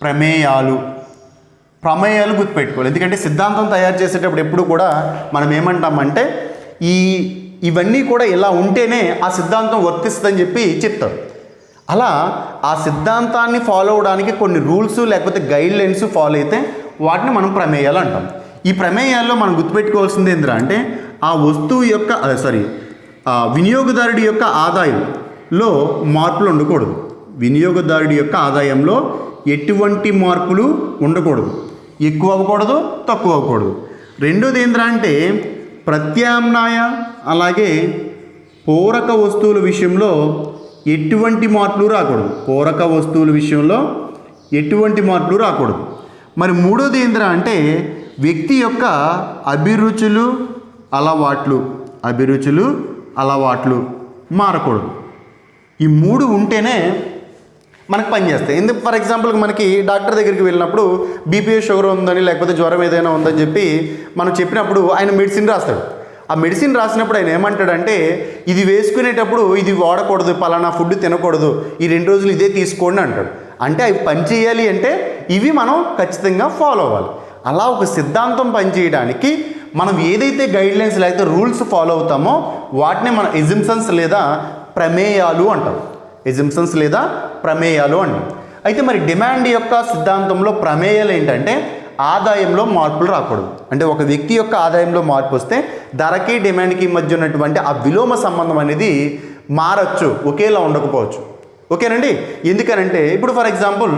ప్రమేయాలు గుర్తుపెట్టుకోవాలి. ఎందుకంటే సిద్ధాంతం తయారు చేసేటప్పుడు ఎప్పుడు కూడా మనం ఏమంటామంటే ఇవన్నీ కూడా ఇలా ఉంటేనే ఆ సిద్ధాంతం వర్తిస్తుందని చెప్పి చెప్తారు. అలా ఆ సిద్ధాంతాన్ని ఫాలో అవడానికి కొన్ని రూల్స్ లేకపోతే గైడ్ లైన్స్ ఫాలో అయితే వాటిని మనం ప్రమేయాలు అంటాం. ఈ ప్రమేయాల్లో మనం గుర్తుపెట్టుకోవాల్సింది ఏంద్రా అంటే ఆ వస్తువు యొక్క వినియోగదారుడి యొక్క ఆదాయంలో మార్పులు ఉండకూడదు. వినియోగదారుడి యొక్క ఆదాయంలో ఎటువంటి మార్పులు ఉండకూడదు. ఎక్కువ అవ్వకూడదు, తక్కువ అవ్వకూడదు. రెండోది ఏంద్రా అంటే ప్రత్యామ్నాయ అలాగే పూరక వస్తువుల విషయంలో ఎటువంటి మార్పులు రాకూడదు. పూరక వస్తువుల విషయంలో ఎటువంటి మార్పులు రాకూడదు. మరి మూడోది ఏంద్రా అంటే వ్యక్తి యొక్క అభిరుచులు అలవాట్లు మారకూడదు. ఈ మూడు ఉంటేనే మనకు పనిచేస్తాయి. ఎందుకు ఫర్ ఎగ్జాంపుల్కి మనకి డాక్టర్ దగ్గరికి వెళ్ళినప్పుడు బీపీ షుగర్ ఉందని లేకపోతే జ్వరం ఏదైనా ఉందని చెప్పి మనం చెప్పినప్పుడు ఆయన మెడిసిన్ రాస్తాడు. ఆ మెడిసిన్ రాసినప్పుడు ఆయన ఏమంటాడంటే ఇది వేసుకునేటప్పుడు ఇది వాడకూడదు, పలానా ఫుడ్ తినకూడదు, ఈ 2 రోజులు ఇదే తీసుకోండి అంటాడు. అంటే అవి పనిచేయాలి అంటే ఇవి మనం ఖచ్చితంగా ఫాలో అవ్వాలి. అలా ఒక సిద్ధాంతం పనిచేయడానికి మనం ఏదైతే గైడ్లైన్స్ లేకపోతే రూల్స్ ఫాలో అవుతామో వాటిని మనం ఎజంప్షన్స్ లేదా ప్రమేయాలు అంటాం. ఎజంప్షన్స్ లేదా ప్రమేయాలు అంటాం. అయితే మరి డిమాండ్ యొక్క సిద్ధాంతంలో ప్రమేయాలు ఏంటంటే ఆదాయంలో మార్పులు రాకూడదు. అంటే ఒక వ్యక్తి యొక్క ఆదాయంలో మార్పు వస్తే ధరకి డిమాండ్కి మధ్య ఉన్నటువంటి ఆ విలోమ సంబంధం అనేది మారచ్చు, ఒకేలా ఉండకపోవచ్చు. ఓకేనండి. ఎందుకనంటే ఇప్పుడు ఫర్ ఎగ్జాంపుల్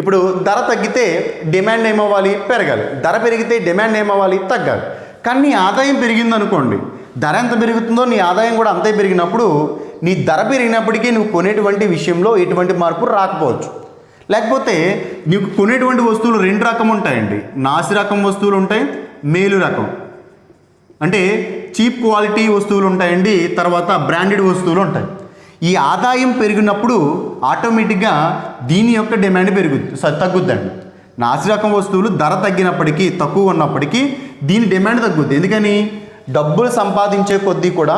ఇప్పుడు ధర తగ్గితే డిమాండ్ ఏమవ్వాలి? పెరగాలి. ధర పెరిగితే డిమాండ్ ఏమవ్వాలి? తగ్గాలి. కానీ నీ ఆదాయం పెరిగిందనుకోండి, ధర ఎంత పెరుగుతుందో నీ ఆదాయం కూడా అంతే పెరిగినప్పుడు నీ ధర పెరిగినప్పటికీ నువ్వు కొనేటువంటి విషయంలో ఎటువంటి మార్పు రాకపోవచ్చు. లేకపోతే నీకు కొనేటువంటి వస్తువులు 2 రకం ఉంటాయండి. నాసి రకం వస్తువులు ఉంటాయి, మేలు రకం అంటే చీప్ క్వాలిటీ వస్తువులు ఉంటాయండి, తర్వాత బ్రాండెడ్ వస్తువులు ఉంటాయి. ఈ ఆదాయం పెరిగినప్పుడు ఆటోమేటిక్గా దీని యొక్క డిమాండ్ తగ్గుద్దండి. నాసి రకం వస్తువులు ధర తగ్గినప్పటికీ తక్కువ ఉన్నప్పటికీ దీని డిమాండ్ తగ్గుద్ది. ఎందుకని? డబ్బులు సంపాదించే కొద్దీ కూడా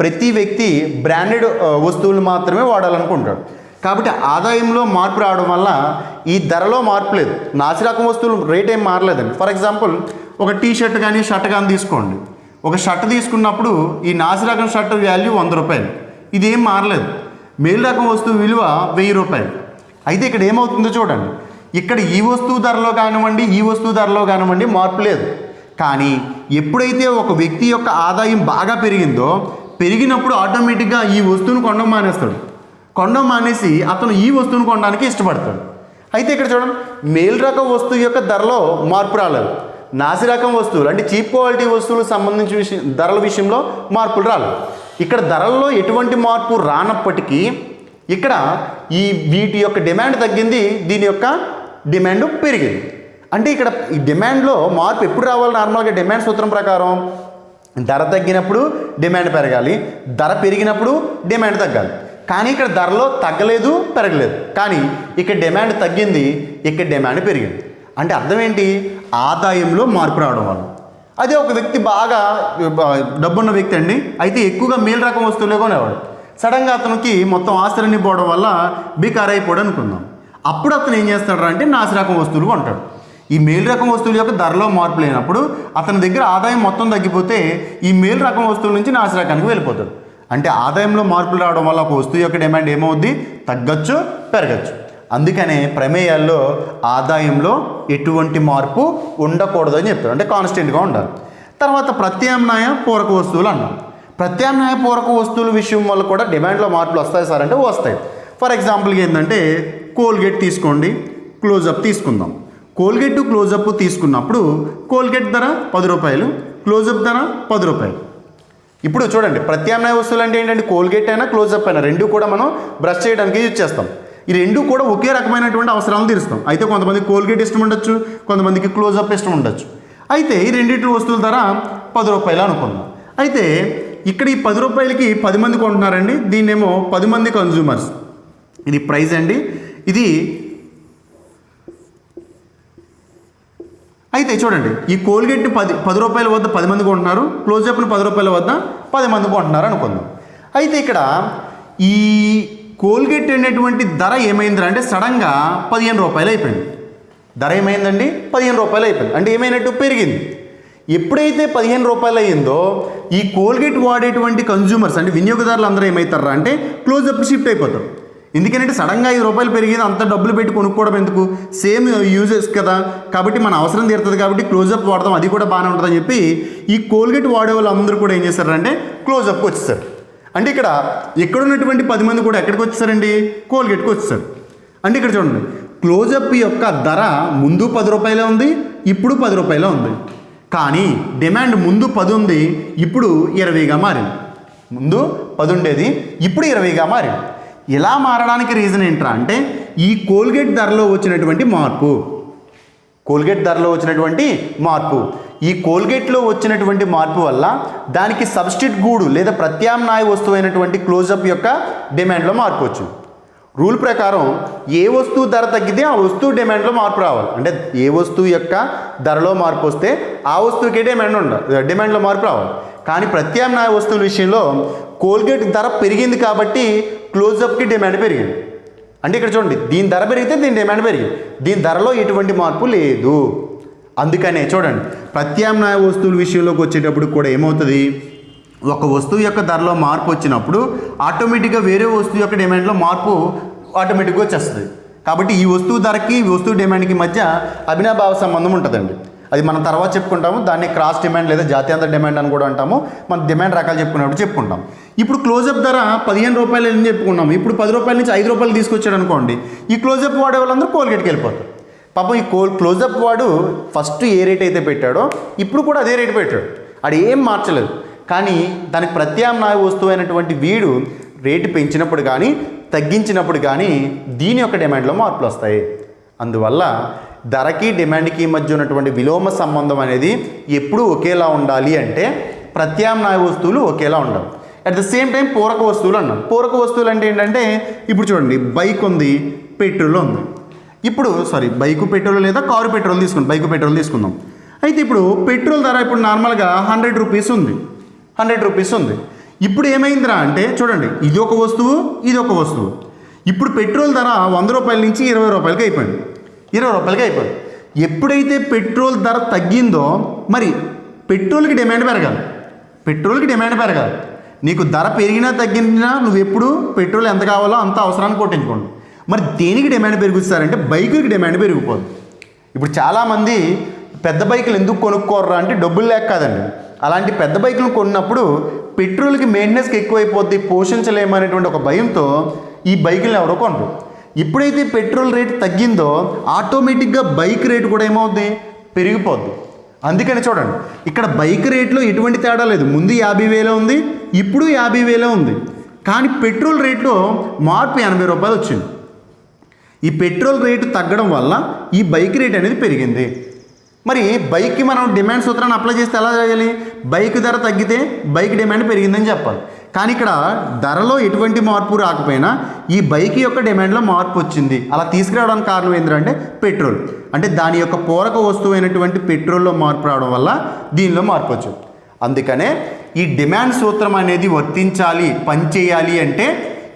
ప్రతి వ్యక్తి బ్రాండెడ్ వస్తువులు మాత్రమే వాడాలనుకుంటాడు. కాబట్టి ఆదాయంలో మార్పు రావడం వల్ల ఈ ధరలో మార్పు లేదు. నాసి రకం వస్తువులు రేట్ ఏం మారలేదండి. ఫర్ ఎగ్జాంపుల్ ఒక టీ షర్ట్ కానీ షర్ట్ కానీ తీసుకోండి. ఒక షర్ట్ తీసుకున్నప్పుడు ఈ నాసి రకం షర్ట్ వాల్యూ 100 రూపాయలు, ఇది ఏం మారలేదు. మేలు రకం వస్తువు విలువ 1000 రూపాయలు. అయితే ఇక్కడ ఏమవుతుందో చూడండి. ఇక్కడ ఈ వస్తువు ధరలో కానివ్వండి, ఈ వస్తువు ధరలో కానివ్వండి మార్పు లేదు. కానీ ఎప్పుడైతే ఒక వ్యక్తి యొక్క ఆదాయం బాగా పెరిగినప్పుడు ఆటోమేటిక్గా ఈ వస్తువును కొనడం మానేస్తాడు. కొనడం మానేసి అతను ఈ వస్తువును కొనడానికి ఇష్టపడతాడు. అయితే ఇక్కడ చూడండి, మేలు రకం వస్తువు యొక్క ధరలో మార్పు రాలేదు. నాసి రకం వస్తువులు అంటే చీప్ క్వాలిటీ వస్తువులకు సంబంధించిన ధరల విషయంలో మార్పులు రాలేదు. ఇక్కడ ధరల్లో ఎటువంటి మార్పు రానప్పటికీ ఇక్కడ వీటి యొక్క డిమాండ్ తగ్గింది, దీని యొక్క డిమాండ్ పెరిగింది. అంటే ఇక్కడ ఈ డిమాండ్లో మార్పు ఎప్పుడు రావాలి? నార్మల్గా డిమాండ్ సూత్రం ప్రకారం ధర తగ్గినప్పుడు డిమాండ్ పెరగాలి, ధర పెరిగినప్పుడు డిమాండ్ తగ్గాలి. కానీ ఇక్కడ ధరలో తగ్గలేదు, పెరగలేదు. కానీ ఇక్కడ డిమాండ్ తగ్గింది, ఇక్కడ డిమాండ్ పెరిగింది. అంటే అర్థం ఏంటి? ఆదాయంలో మార్పు రావడం వల్ల. అదే ఒక వ్యక్తి బాగా డబ్బున్న వ్యక్తి అండి, అయితే ఎక్కువగా మేలు రకం వస్తువులే కొనేవాడు. సడన్గా అతనికి మొత్తం ఆస్తులన్నీ పోవడం వల్ల బికార్ అయిపోవడం అనుకుందాం. అప్పుడు అతను ఏం చేస్తాడు అంటే నాసి రకం వస్తువులు కొంటాడు. ఈ మేలు రకం వస్తువుల యొక్క ధరలో మార్పు లేనప్పుడు అతని దగ్గర ఆదాయం మొత్తం తగ్గిపోతే ఈ మేలు రకం వస్తువుల నుంచి నాసి రకానికి వెళ్ళిపోతాడు. అంటే ఆదాయంలో మార్పులు రావడం వల్ల ఒక వస్తువు యొక్క డిమాండ్ ఏమవుద్ది? తగ్గచ్చు, పెరగచ్చు. అందుకనే ప్రమేయాల్లో ఆదాయంలో ఎటువంటి మార్పు ఉండకూడదు అని చెప్తారు. అంటే కాన్స్టెంట్గా ఉండాలి. తర్వాత ప్రత్యామ్నాయ పూరక వస్తువులు అన్నాం. ప్రత్యామ్నాయ పూరక వస్తువుల విషయం వల్ల కూడా డిమాండ్లో మార్పులు వస్తాయి సార్ అంటే వస్తాయి. ఫర్ ఎగ్జాంపుల్గా ఏంటంటే కోల్గేట్ తీసుకోండి, క్లోజప్ తీసుకుందాం. కోల్గేట్ క్లోజప్ తీసుకున్నప్పుడు కోల్గేట్ ధర 10 రూపాయలు, క్లోజప్ ధర 10 రూపాయలు. ఇప్పుడు చూడండి, ప్రత్యామ్నాయ వస్తువులు అంటే ఏంటంటే కోల్గేట్ అయినా క్లోజప్ అయినా రెండు కూడా మనం బ్రష్ చేయడానికి యూజ్ చేస్తాం. ఈ రెండు కూడా ఒకే రకమైనటువంటి అవసరాలను తీరుస్తాం. అయితే కొంతమందికి కోల్గేట్ ఇష్టం ఉండొచ్చు, కొంతమందికి క్లోజప్ ఇష్టం ఉండొచ్చు. అయితే ఈ రెండింటి వస్తువుల ధర 10 రూపాయలు అనుకుందాం. అయితే ఇక్కడ ఈ 10 రూపాయలకి 10 మంది కొంటున్నారండి, దీన్నేమో 10 మంది కన్జ్యూమర్స్. ఇది ప్రైస్ అండి. ఇది అయితే చూడండి, ఈ కోల్గేట్ని 10 రూపాయల వద్ద 10 మంది కొంటున్నారు, క్లోజప్ని 10 రూపాయల వద్ద 10 మంది కొంటున్నారు అనుకుందాం. అయితే ఇక్కడ ఈ కోల్గేట్ అనేటువంటి ధర ఏమైందిరా అంటే సడన్గా 15 రూపాయలు అయిపోయింది. ధర ఏమైందండి? 15 రూపాయలు అయిపోయింది. అంటే ఏమైనట్టు? పెరిగింది. ఎప్పుడైతే 15 రూపాయలు అయ్యిందో ఈ కోల్గేట్ వాడేటువంటి కన్జ్యూమర్స్ అంటే వినియోగదారులు అందరూ ఏమవుతారా అంటే క్లోజప్ షిఫ్ట్ అయిపోతారు. ఎందుకంటే సడన్గా 5 రూపాయలు పెరిగింది, అంత డబ్బులు పెట్టి కొనుక్కోవడం ఎందుకు, సేమ్ యూజెస్ కదా, కాబట్టి మన అవసరం తీరుతుంది కాబట్టి క్లోజప్ వాడదాం, అది కూడా బాగానే ఉంటుందని చెప్పి ఈ కోల్గేట్ వాడే వాళ్ళు అందరూ కూడా ఏం చేస్తారంటే క్లోజప్కి వచ్చేసారు. అంటే ఇక్కడ ఎక్కడున్నటువంటి 10 మంది కూడా ఎక్కడికి వచ్చేసారండి? కోల్గేట్కి వచ్చేసారు. అంటే ఇక్కడ చూడండి, క్లోజప్ యొక్క ధర ముందు 10 రూపాయలే ఉంది, ఇప్పుడు 10 రూపాయలే ఉంది. కానీ డిమాండ్ ముందు 10 ఉంది, ఇప్పుడు 20గా మారింది. ముందు 10 ఉండేది, ఇప్పుడు 20గా మారింది. ఇలా మారడానికి రీజన్ ఏంట్రా అంటే ఈ కోల్గేట్ ధరలో వచ్చినటువంటి మార్పు. కోల్గేట్ ధరలో వచ్చినటువంటి మార్పు, ఈ కోల్గేట్లో వచ్చినటువంటి మార్పు వల్ల దానికి సబ్స్టిట్యూట్ గూడు లేదా ప్రత్యామ్నాయ వస్తువు అయినటువంటి క్లోజప్ యొక్క డిమాండ్లో మార్పు వచ్చింది. రూల్ ప్రకారం ఏ వస్తువు ధర తగ్గితే ఆ వస్తువు డిమాండ్లో మార్పు రావాలి. అంటే ఏ వస్తువు యొక్క ధరలో మార్పు వస్తే ఆ వస్తువుకే డిమాండ్లో మార్పు రావాలి. కానీ ప్రత్యామ్నాయ వస్తువుల విషయంలో కోల్గేట్ ధర పెరిగింది కాబట్టి క్లోజప్కి డిమాండ్ పెరిగింది. అంటే ఇక్కడ చూడండి, దీని ధర పెరిగితే దీని డిమాండ్ పెరిగింది, దీని ధరలో ఎటువంటి మార్పు లేదు. అందుకనే చూడండి, ప్రత్యామ్నాయ వస్తువుల విషయంలోకి వచ్చేటప్పుడు కూడా ఏమవుతుంది, ఒక వస్తువు యొక్క ధరలో మార్పు వచ్చినప్పుడు ఆటోమేటిక్గా వేరే వస్తువు యొక్క డిమాండ్లో మార్పు ఆటోమేటిక్గా వచ్చేస్తుంది. కాబట్టి ఈ వస్తువు ధరకి ఈ వస్తువు డిమాండ్కి మధ్య అవినాభావ సంబంధం ఉంటుందండి. అది మనం తర్వాత చెప్పుకుంటాము. దాన్ని క్రాస్ డిమాండ్ లేదా జాతీయాంతర డిమాండ్ అని కూడా అంటాము. మన డిమాండ్ రకాలు చెప్పుకున్నప్పుడు చెప్పుకుంటాం. ఇప్పుడు క్లోజప్ ధర 15 రూపాయలు అని చెప్పుకున్నాము. ఇప్పుడు 10 రూపాయల నుంచి 5 రూపాయలు తీసుకొచ్చాడు అనుకోండి, ఈ క్లోజప్ వాడే వాళ్ళందరూ కోల్గేట్కి వెళ్ళిపోతారు. పాపం ఈ క్లోజప్ వాడు ఫస్ట్ ఏ రేట్ అయితే పెట్టాడో ఇప్పుడు కూడా అదే రేటు పెట్టాడు, అది ఏం మార్చలేదు. కానీ దానికి ప్రత్యామ్నాయ వస్తువు అయినటువంటి వీడు రేటు పెంచినప్పుడు కానీ తగ్గించినప్పుడు కానీ దీని యొక్క డిమాండ్లో మార్పులు వస్తాయి. అందువల్ల ధరకి డిమాండ్కి మధ్య ఉన్నటువంటి విలోమ సంబంధం అనేది ఎప్పుడూ ఒకేలా ఉండాలి అంటే ప్రత్యామ్నాయ వస్తువులు ఒకేలా ఉండాలి. అట్ ద సేమ్ టైం పూరక వస్తువులు అన్నాం. పూరక వస్తువులు అంటే ఏంటంటే ఇప్పుడు చూడండి, బైక్ ఉంది, పెట్రోల్ ఉంది. ఇప్పుడు బైకు పెట్రోల్ లేదా కారు పెట్రోల్ తీసుకుందాం, బైకు పెట్రోల్ తీసుకుందాం. అయితే ఇప్పుడు పెట్రోల్ ధర ఇప్పుడు నార్మల్గా 100 రూపీస్ ఉంది, 100 రూపీస్ ఉంది. ఇప్పుడు ఏమైందిరా అంటే చూడండి, ఇది ఒక వస్తువు, ఇది ఒక వస్తువు. ఇప్పుడు పెట్రోల్ ధర 100 రూపాయల నుంచి 20 రూపాయలకి అయిపోయింది, 20 రూపాయలకి అయిపోయింది. ఎప్పుడైతే పెట్రోల్ ధర తగ్గిందో మరి పెట్రోల్కి డిమాండ్ పెరగాలి, పెట్రోల్కి డిమాండ్ పెరగాలి. నీకు ధర పెరిగినా తగ్గినా నువ్వు ఎప్పుడు పెట్రోల్ ఎంత కావాలో అంత అవసరాన్ని కొట్టించుకోండి. మరి దేనికి డిమాండ్ పెరుగుతారంటే బైకుకి డిమాండ్ పెరిగిపోతుంది. ఇప్పుడు చాలామంది పెద్ద బైకులు ఎందుకు కొనుక్కోర్రా అంటే డబ్బులు లేక కాదండి. అలాంటి పెద్ద బైకులు కొన్నప్పుడు పెట్రోల్కి మెయింటెనెన్స్కి ఎక్కువైపోద్ది, పోషించలేమనేటువంటి ఒక భయంతో ఈ బైకులను ఎవరో కొనరు. ఎప్పుడైతే పెట్రోల్ రేటు తగ్గిందో ఆటోమేటిక్గా బైక్ రేటు కూడా ఏమవుద్ది, పెరిగిపోద్ది. అందుకని చూడండి, ఇక్కడ బైక్ రేట్లో ఎటువంటి తేడా లేదు. ముందు 50,000 ఉంది, ఇప్పుడు 50,000 ఉంది. కానీ పెట్రోల్ రేట్లో మార్పు 80 రూపాయలు వచ్చింది. ఈ పెట్రోల్ రేటు తగ్గడం వల్ల ఈ బైక్ రేట్ అనేది పెరిగింది. మరి బైక్కి మనం డిమాండ్ సూత్రాన్ని అప్లై చేస్తే ఎలా చేయాలి? బైక్ ధర తగ్గితే బైక్ డిమాండ్ పెరిగిందని చెప్పాలి. కానీ ఇక్కడ ధరలో ఎటువంటి మార్పు రాకపోయినా ఈ బైక్ యొక్క డిమాండ్లో మార్పు వచ్చింది. అలా తీసుకురావడానికి కారణం ఏంటంటే పెట్రోల్, అంటే దాని యొక్క పూరక వస్తువు అయినటువంటి పెట్రోల్లో మార్పు రావడం వల్ల దీనిలో మార్పు వచ్చింది. అందుకనే ఈ డిమాండ్ సూత్రం అనేది వర్తించాలి, పనిచేయాలి అంటే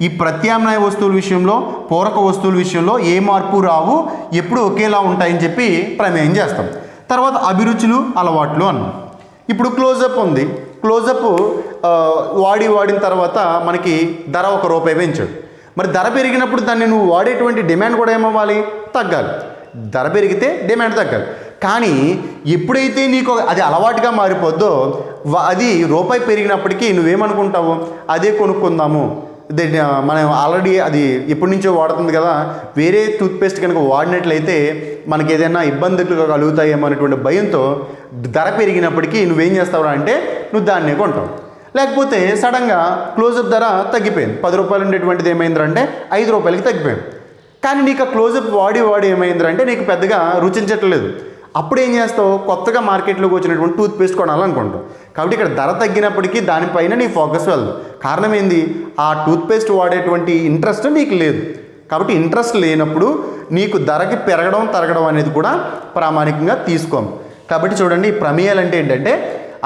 ఈ ప్రత్యామ్నాయ వస్తువుల విషయంలో, పూరక వస్తువుల విషయంలో ఏ మార్పు రావు, ఎప్పుడు ఒకేలా ఉంటాయని చెప్పి ప్రమేయం చేస్తాం. తర్వాత అభిరుచులు, అలవాట్లు అన్నాం. ఇప్పుడు క్లోజప్ ఉంది. క్లోజప్ వాడిన తర్వాత మనకి ధర ₹1 పెంచాడు. మరి ధర పెరిగినప్పుడు దాన్ని నువ్వు వాడేటువంటి డిమాండ్ కూడా ఏమవ్వాలి, తగ్గాలి. ధర పెరిగితే డిమాండ్ తగ్గాలి. కానీ ఎప్పుడైతే నీకు అది అలవాటుగా మారిపోద్దో అది ₹1 పెరిగినప్పటికీ నువ్వేమనుకుంటావు, అదే కొనుక్కుందాము, మనం ఆల్రెడీ అది ఎప్పటి నుంచో వాడుతుంది కదా, వేరే టూత్పేస్ట్ కనుక వాడినట్లయితే మనకి ఏదైనా ఇబ్బందులు కలుగుతాయేమో అనేటువంటి భయంతో ధర పెరిగినప్పటికీ నువ్వేం చేస్తావు అంటే నువ్వు దాన్నే కొంటావు. లేకపోతే సడన్గా క్లోజప్ ధర తగ్గిపోయింది, ₹10 ఉండేటువంటిది ఏమైందంటే ₹5 తగ్గిపోయింది. కానీ నీకు ఆ క్లోజప్ వాడి ఏమైందంటే నీకు పెద్దగా రుచించట్లేదు. అప్పుడు ఏం చేస్తావు, కొత్తగా మార్కెట్లోకి వచ్చినటువంటి టూత్పేస్ట్ కొనాలనుకుంటావు. కాబట్టి ఇక్కడ ధర తగ్గినప్పటికీ దానిపైన నీ ఫోకస్ వెళ్ళదు. కారణం ఏంది, ఆ టూత్పేస్ట్ వాడేటువంటి ఇంట్రెస్ట్ నీకు లేదు. కాబట్టి ఇంట్రెస్ట్ లేనప్పుడు నీకు ధరకి పెరగడం తరగడం అనేది కూడా ప్రామాణికంగా తీసుకోము. కాబట్టి చూడండి, ఈ ప్రమేయాలు అంటే ఏంటంటే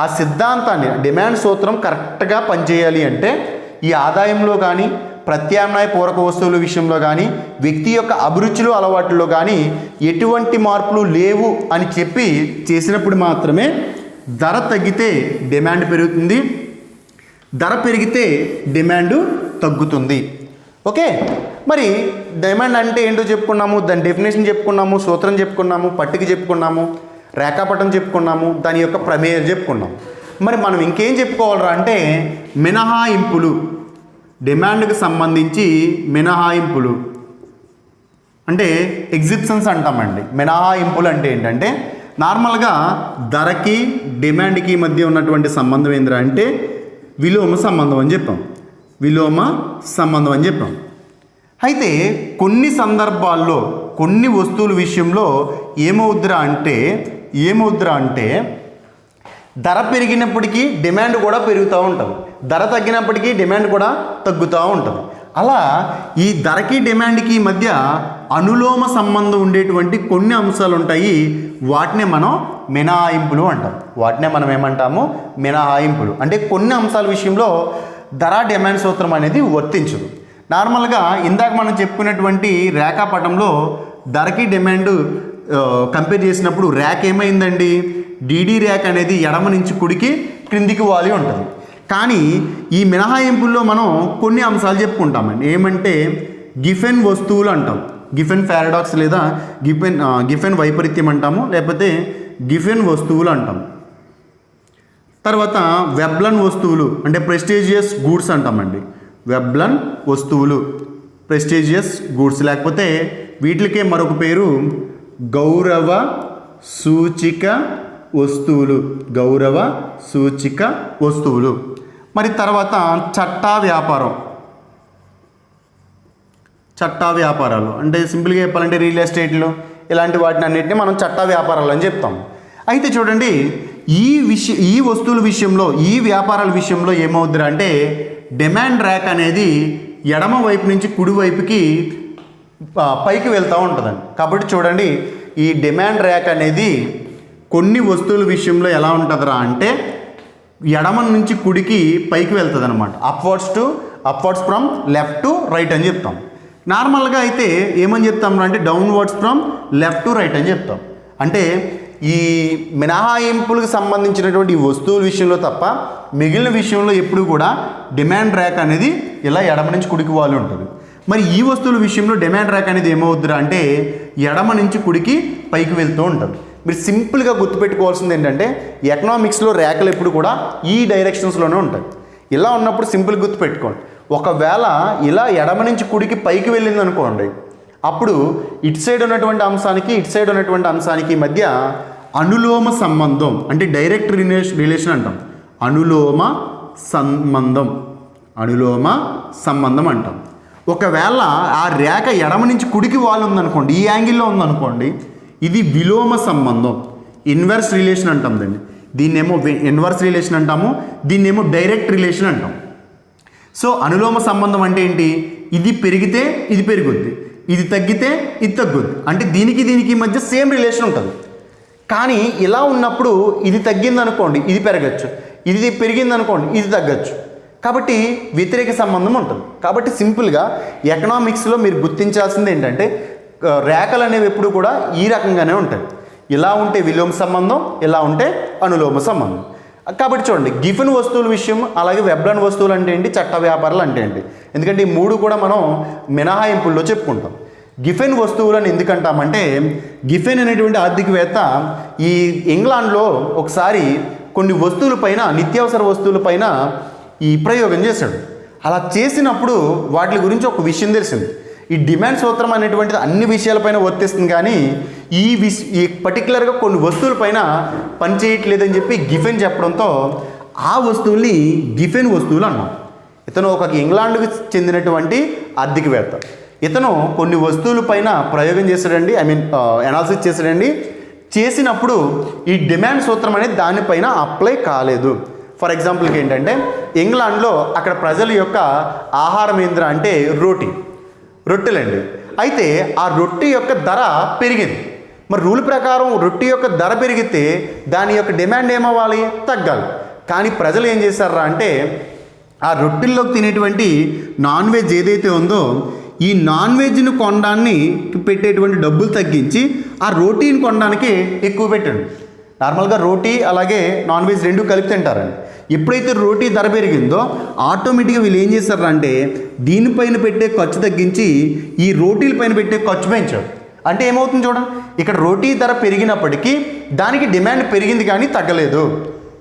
ఆ సిద్ధాంతాన్ని, డిమాండ్ సూత్రం కరెక్ట్గా పనిచేయాలి అంటే ఈ ఆదాయంలో కానీ, ప్రత్యామ్నాయ పూరక వస్తువుల విషయంలో కానీ, వ్యక్తి యొక్క అభిరుచులు అలవాట్లలో కానీ ఎటువంటి మార్పులు లేవు అని చెప్పి చేసినప్పుడు మాత్రమే ధర తగ్గితే డిమాండ్ పెరుగుతుంది, ధర పెరిగితే డిమాండ్ తగ్గుతుంది. ఓకే, మరి డిమాండ్ అంటే ఏంటో చెప్పుకున్నాము, దాని డెఫినేషన్ చెప్పుకున్నాము, సూత్రం చెప్పుకున్నాము, పట్టిక చెప్పుకున్నాము, రేఖాపటం చెప్పుకున్నాము, దాని యొక్క ప్రమేయం చెప్పుకున్నాము. మరి మనం ఇంకేం చెప్పుకోవాలరా అంటే మినహాయింపులు, డిమాండ్కి సంబంధించి మినహాయింపులు అంటే ఎగ్జిబిషన్స్ అంటామండి. మినహాయింపులు అంటే ఏంటంటే నార్మల్గా ధరకి డిమాండ్కి మధ్య ఉన్నటువంటి సంబంధం ఏంద్రా అంటే విలోమ సంబంధం అని చెప్పాం. విలోమ సంబంధం అని చెప్పాం. అయితే కొన్ని సందర్భాల్లో కొన్ని వస్తువుల విషయంలో ఏమవుద్దిరా అంటే ధర పెరిగినప్పటికీ డిమాండ్ కూడా పెరుగుతూ ఉంటుంది, ధర తగ్గినప్పటికీ డిమాండ్ కూడా తగ్గుతూ ఉంటుంది. అలా ఈ ధరకి డిమాండ్కి మధ్య అనులోమ సంబంధం ఉండేటువంటి కొన్ని అంశాలు ఉంటాయి. వాటినే మనం మినహాయింపులు అంటాం. వాటినే మనం ఏమంటాము, మినహాయింపులు. అంటే కొన్ని అంశాల విషయంలో ధర డిమాండ్ సూత్రం అనేది వర్తించదు. నార్మల్గా ఇందాక మనం చెప్పుకున్నటువంటి రేఖాపటంలో ధరకి డిమాండ్ కంపేర్ చేసినప్పుడు ర్యాక్ ఏమైందండి, డీడీ ర్యాక్ అనేది ఎడమ నుంచి కుడికి క్రిందికి వాలి ఉంటుంది. కానీ ఈ మినహాయింపుల్లో మనం కొన్ని అంశాలు చెప్పుకుంటామండి. ఏమంటే గిఫెన్ వస్తువులు అంటాం, గిఫెన్ పారాడాక్స్ లేదా గిఫెన్ వైపరీత్యం అంటాము, లేకపోతే గిఫెన్ వస్తువులు అంటాం. తర్వాత వెబ్లన్ వస్తువులు అంటే ప్రెస్టీజియస్ గూడ్స్ అంటామండి. వెబ్లన్ వస్తువులు, ప్రెస్టీజియస్ గూడ్స్, లేకపోతే వీటికే మరొక పేరు గౌరవ సూచిక వస్తువులు, గౌరవ సూచిక వస్తువులు. మరి తర్వాత చట్టా వ్యాపారాలు అంటే సింపుల్గా చెప్పాలంటే రియల్ ఎస్టేట్లు, ఇలాంటి వాటిని అన్నింటినీ మనం చట్టా వ్యాపారాలు అని చెప్తాం. అయితే చూడండి, ఈ వస్తువుల విషయంలో, ఈ వ్యాపారాల విషయంలో ఏమవుద్దిరా అంటే డిమాండ్ ర్యాక్ అనేది ఎడమ వైపు నుంచి కుడి వైపుకి పైకి వెళ్తూ ఉంటుందండి. కాబట్టి చూడండి, ఈ డిమాండ్ ర్యాక్ అనేది కొన్ని వస్తువుల విషయంలో ఎలా ఉంటుందిరా అంటే ఎడమ నుంచి కుడికి పైకి వెళ్తుంది అనమాట. Upwards from left to right అని చెప్తాం. నార్మల్గా అయితే ఏమని చెప్తాం అంటే downwards from left to right అని చెప్తాం. అంటే ఈ మినహాయింపులకు సంబంధించినటువంటి ఈ వస్తువుల విషయంలో తప్ప మిగిలిన విషయంలో ఎప్పుడు కూడా డిమాండ్ ర్యాక్ అనేది ఇలా ఎడమ నుంచి కుడికి వాలి ఉంటుంది. మరి ఈ వస్తువుల విషయంలో డిమాండ్ ర్యాక్ అనేది ఏమవుద్దిరా అంటే ఎడమ నుంచి కుడికి పైకి వెళ్తూ ఉంటుంది. మీరు సింపుల్గా గుర్తుపెట్టుకోవాల్సింది ఏంటంటే ఎకనామిక్స్లో ర్యాకులు ఎప్పుడు కూడా ఈ డైరెక్షన్స్లోనే ఉంటాయి. ఇలా ఉన్నప్పుడు సింపుల్ గుర్తుపెట్టుకోండి. ఒకవేళ ఇలా ఎడమ నుంచి కుడికి పైకి వెళ్ళింది అనుకోండి, అప్పుడు ఇటు సైడ్ ఉన్నటువంటి అంశానికి ఇటు సైడ్ ఉన్నటువంటి అంశానికి మధ్య అనులోమ సంబంధం అంటే డైరెక్ట్ రిలేషన్ అంటాం. అనులోమ సంబంధం అంటాం. ఒకవేళ ఆ రేఖ ఎడమ నుంచి కుడికి వాళ్ళు ఉందనుకోండి, ఈ యాంగిల్లో ఉందనుకోండి, ఇది విలోమ సంబంధం, ఇన్వర్స్ రిలేషన్ అంటాం. దీన్నేమో ఇన్వర్స్ రిలేషన్ అంటాము, దీన్నేమో డైరెక్ట్ రిలేషన్ అంటాం. సో అనులోమ సంబంధం అంటే ఏంటి, ఇది పెరిగితే ఇది పెరుగుద్ది, ఇది తగ్గితే ఇది తగ్గుద్ది. అంటే దీనికి మధ్య సేమ్ రిలేషన్ ఉంటుంది. కానీ ఇలా ఉన్నప్పుడు ఇది తగ్గిందనుకోండి ఇది పెరగచ్చు, ఇది పెరిగిందనుకోండి ఇది తగ్గచ్చు. కాబట్టి వ్యతిరేక సంబంధం ఉంటుంది. కాబట్టి సింపుల్గా ఎకనామిక్స్లో మీరు గుర్తించాల్సింది ఏంటంటే రేఖలు అనేవి ఎప్పుడు కూడా ఈ రకంగానే ఉంటాయి. ఇలా ఉంటే విలోమ సంబంధం, ఇలా ఉంటే అనులోమ సంబంధం. కాబట్టి చూడండి, గిఫెన్ వస్తువుల విషయం, అలాగే వెబ్లన్ వస్తువులు అంటే ఏంటి, చట్ట వ్యాపారాలు అంటే ఏంటి, ఎందుకంటే ఈ మూడు కూడా మనం మినహాయింపుల్లో చెప్పుకుంటాం. గిఫెన్ వస్తువులను ఎందుకంటామంటే గిఫెన్ అనేటువంటి ఆర్థికవేత్త ఈ ఇంగ్లాండ్లో ఒకసారి కొన్ని వస్తువులపైన, నిత్యావసర వస్తువులపైన ఈ ప్రయోగం చేశాడు. అలా చేసినప్పుడు వాటి గురించి ఒక విషయం తెలిసింది. ఈ డిమాండ్ సూత్రం అనేటువంటిది అన్ని విషయాలపైన వర్తిస్తుంది, కానీ ఈ పర్టికులర్గా కొన్ని వస్తువులపైన పనిచేయట్లేదని చెప్పి గిఫెన్ చెప్పడంతో ఆ వస్తువుల్ని గిఫెన్ వస్తువులు అన్నాం. ఇతను ఒక ఇంగ్లాండ్కి చెందినటువంటి ఆర్థికవేత్త. ఇతను కొన్ని వస్తువులపైన ప్రయోగం చేశాడండి, అనాలిసిస్ చేశాడండి. చేసినప్పుడు ఈ డిమాండ్ సూత్రం అనేది దానిపైన అప్లై కాలేదు. ఫర్ ఎగ్జాంపుల్కి ఏంటంటే ఇంగ్లాండ్లో అక్కడ ప్రజల యొక్క ఆహారం ఏంద్ర అంటే రొట్టెలండి. అయితే ఆ రొట్టె యొక్క ధర పెరిగింది. మరి రూల్ ప్రకారం రొట్టె యొక్క ధర పెరిగితే దాని యొక్క డిమాండ్ ఏమవ్వాలి, తగ్గాలి. కానీ ప్రజలు ఏం చేశారా అంటే ఆ రొట్టెల్లోకి తినేటువంటి నాన్ వెజ్ ఏదైతే ఉందో ఈ నాన్ వెజ్ను కొనడాన్ని పెట్టేటువంటి డబ్బులు తగ్గించి ఆ రోటీని కొనడానికి ఎక్కువ పెట్టండి. నార్మల్గా రోటీ అలాగే నాన్ వెజ్ రెండు కలిపి తింటారండి. ఎప్పుడైతే రోటీ ధర పెరిగిందో ఆటోమేటిక్గా వీళ్ళు ఏం చేస్తారంటే దీనిపైన పెట్టే ఖర్చు తగ్గించి ఈ రోటీల పైన పెట్టే ఖర్చు పెంచారు. అంటే ఏమవుతుంది చూడండి, ఇక్కడ రోటీ ధర పెరిగినప్పటికీ దానికి డిమాండ్ పెరిగింది కానీ తగ్గలేదు.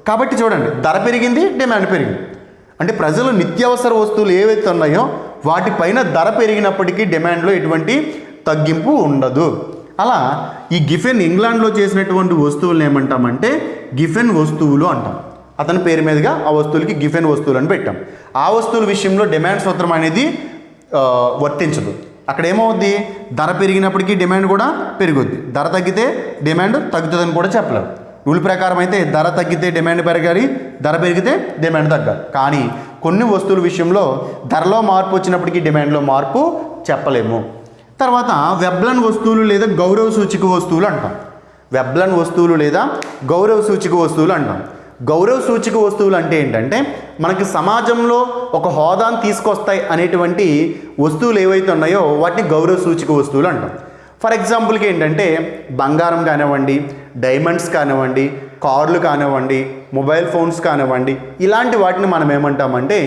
కాబట్టి చూడండి, ధర పెరిగింది, డిమాండ్ పెరిగింది. అంటే ప్రజలు నిత్యావసర వస్తువులు ఏవైతే ఉన్నాయో వాటిపైన ధర పెరిగినప్పటికీ డిమాండ్లో ఎటువంటి తగ్గింపు ఉండదు. అలా ఈ గిఫెన్ ఇంగ్లాండ్లో చేసినటువంటి వస్తువులను ఏమంటామంటే గిఫెన్ వస్తువులు అంటాం. అతని పేరు మీదుగా ఆ వస్తువులకి గిఫెన్ వస్తువులు అని పెట్టాం. ఆ వస్తువుల విషయంలో డిమాండ్ సూత్రం అనేది వర్తించదు. అక్కడ ఏమవుద్ది, ధర పెరిగినప్పటికీ డిమాండ్ కూడా పెరుగుద్ది, ధర తగ్గితే డిమాండ్ తగ్గుతుందని కూడా చెప్పలేము. రూల్ ప్రకారం అయితే ధర తగ్గితే డిమాండ్ పెరగాలి, ధర పెరిగితే డిమాండ్ తగ్గాలి. కానీ కొన్ని వస్తువుల విషయంలో ధరలో మార్పు వచ్చినప్పటికీ డిమాండ్లో మార్పు చెప్పలేము. తర్వాత వెబ్లన్ వస్తువులు లేదా గౌరవ సూచిక వస్తువులు అంటాం. వెబ్లన్ వస్తువులు లేదా గౌరవ సూచిక వస్తువులు అంటాం. గౌరవ సూచిక వస్తువులు అంటే ఏంటంటే మనకి సమాజంలో ఒక హోదాను తీసుకొస్తాయి అనేటువంటి వస్తువులు ఏవైతే ఉన్నాయో వాటిని గౌరవ సూచిక వస్తువులు అంటాం. ఫర్ ఎగ్జాంపుల్కి ఏంటంటే బంగారం కానివ్వండి, డైమండ్స్ కానివ్వండి, కార్లు కానివ్వండి, మొబైల్ ఫోన్స్ కానివ్వండి, ఇలాంటి వాటిని మనం ఏమంటామంటే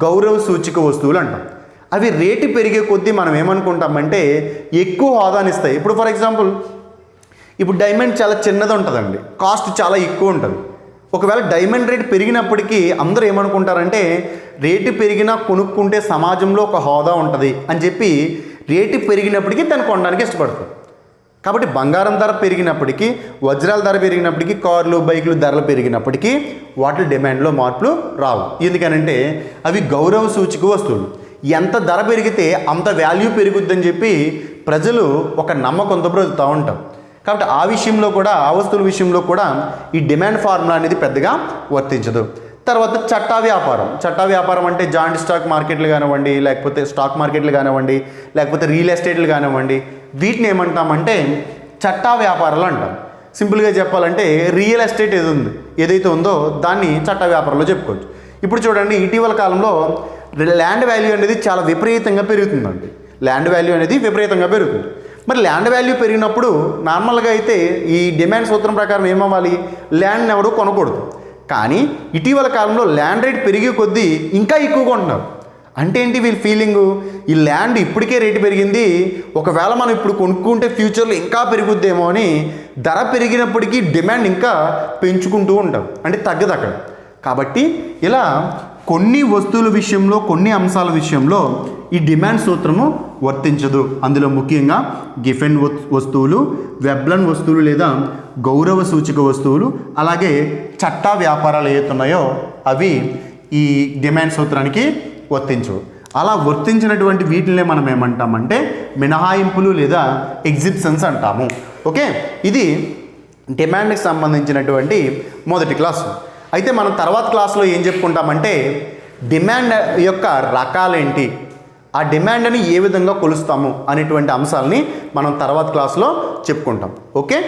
గౌరవ సూచిక వస్తువులు అంటాం. అవి రేటు పెరిగే కొద్దీ మనం ఏమనుకుంటామంటే ఎక్కువ హోదాని ఇస్తాయి. ఇప్పుడు ఫర్ ఎగ్జాంపుల్ ఇప్పుడు డైమండ్ చాలా చిన్నది ఉంటుందండి, కాస్ట్ చాలా ఎక్కువ ఉంటుంది. ఒకవేళ డైమండ్ రేట్ పెరిగినప్పటికీ అందరూ ఏమనుకుంటారంటే రేటు పెరిగినా కొనుక్కుంటే సమాజంలో ఒక హోదా ఉంటుంది అని చెప్పి రేటు పెరిగినప్పటికీ దాన్ని కొనడానికి ఇష్టపడతారు. కాబట్టి బంగారం ధర పెరిగినప్పటికీ, వజ్రాల ధర పెరిగినప్పటికీ, కార్లు బైకులు ధరలు పెరిగినప్పటికీ వాటి డిమాండ్లో మార్పులు రావు. ఎందుకనంటే అవి గౌరవ సూచిక వస్తువులు. ఎంత ధర పెరిగితే అంత వాల్యూ పెరుగుద్దని చెప్పి ప్రజలు ఒక నమ్మకంతో బ్రతుకుతూ ఉంటారు. కాబట్టి ఆ విషయంలో కూడా, ఆ వస్తువుల విషయంలో కూడా ఈ డిమాండ్ ఫార్ములా అనేది పెద్దగా వర్తించదు. తర్వాత చట్టా వ్యాపారం అంటే జాయింట్ స్టాక్ మార్కెట్లు కానివ్వండి, లేకపోతే స్టాక్ మార్కెట్లు కానివ్వండి, లేకపోతే రియల్ ఎస్టేట్లు కానివ్వండి, వీటిని ఏమంటామంటే చట్టా వ్యాపారాలు అంటాం. సింపుల్గా చెప్పాలంటే రియల్ ఎస్టేట్ ఏదైతే ఉందో దాన్ని చట్టా వ్యాపారంలో చెప్పుకోవచ్చు. ఇప్పుడు చూడండి, ఇటీవల కాలంలో ల్యాండ్ వాల్యూ అనేది చాలా విపరీతంగా పెరుగుతుందండి. ల్యాండ్ వాల్యూ అనేది విపరీతంగా పెరుగుతుంది. మరి ల్యాండ్ వాల్యూ పెరిగినప్పుడు నార్మల్గా అయితే ఈ డిమాండ్ సూత్రం ప్రకారం ఏమవ్వాలి, ల్యాండ్ని ఎవరు కొనకూడదు. కానీ ఇటీవల కాలంలో ల్యాండ్ రేట్ పెరిగే కొద్దీ ఇంకా ఎక్కువగా ఉంటున్నారు. అంటే ఏంటి వీళ్ళ ఫీలింగు, ఈ ల్యాండ్ ఇప్పటికే రేటు పెరిగింది, ఒకవేళ మనం ఇప్పుడు కొనుక్కుంటే ఫ్యూచర్లో ఇంకా పెరుగుద్దేమో అని ధర పెరిగినప్పటికీ డిమాండ్ ఇంకా పెంచుకుంటూ ఉంటాం, అంటే తగ్గదు అక్కడ. కాబట్టి ఇలా కొన్ని వస్తువుల విషయంలో, కొన్ని అంశాల విషయంలో ఈ డిమాండ్ సూత్రము వర్తించదు. అందులో ముఖ్యంగా గిఫెన్ వస్తువులు, వెబ్లన్ వస్తువులు లేదా గౌరవ సూచిక వస్తువులు, అలాగే చట్టా వ్యాపారాలు ఏవైతున్నాయో అవి ఈ డిమాండ్ సూత్రానికి వర్తించవు. అలా వర్తించినటువంటి వీటినే మనం ఏమంటామంటే మినహాయింపులు లేదా ఎగ్జిప్షన్స్ అంటాము. ఓకే, ఇది డిమాండ్కి సంబంధించినటువంటి మొదటి క్లాసు. అయితే మనం తర్వాత క్లాస్లో ఏం చెప్పుకుంటామంటే డిమాండ్ యొక్క రకాలేంటి, ఆ డిమాండ్ని ఏ విధంగా కొలుస్తాము అనేటువంటి అంశాలని మనం తర్వాత క్లాస్లో చెప్పుకుంటాం. ఓకే.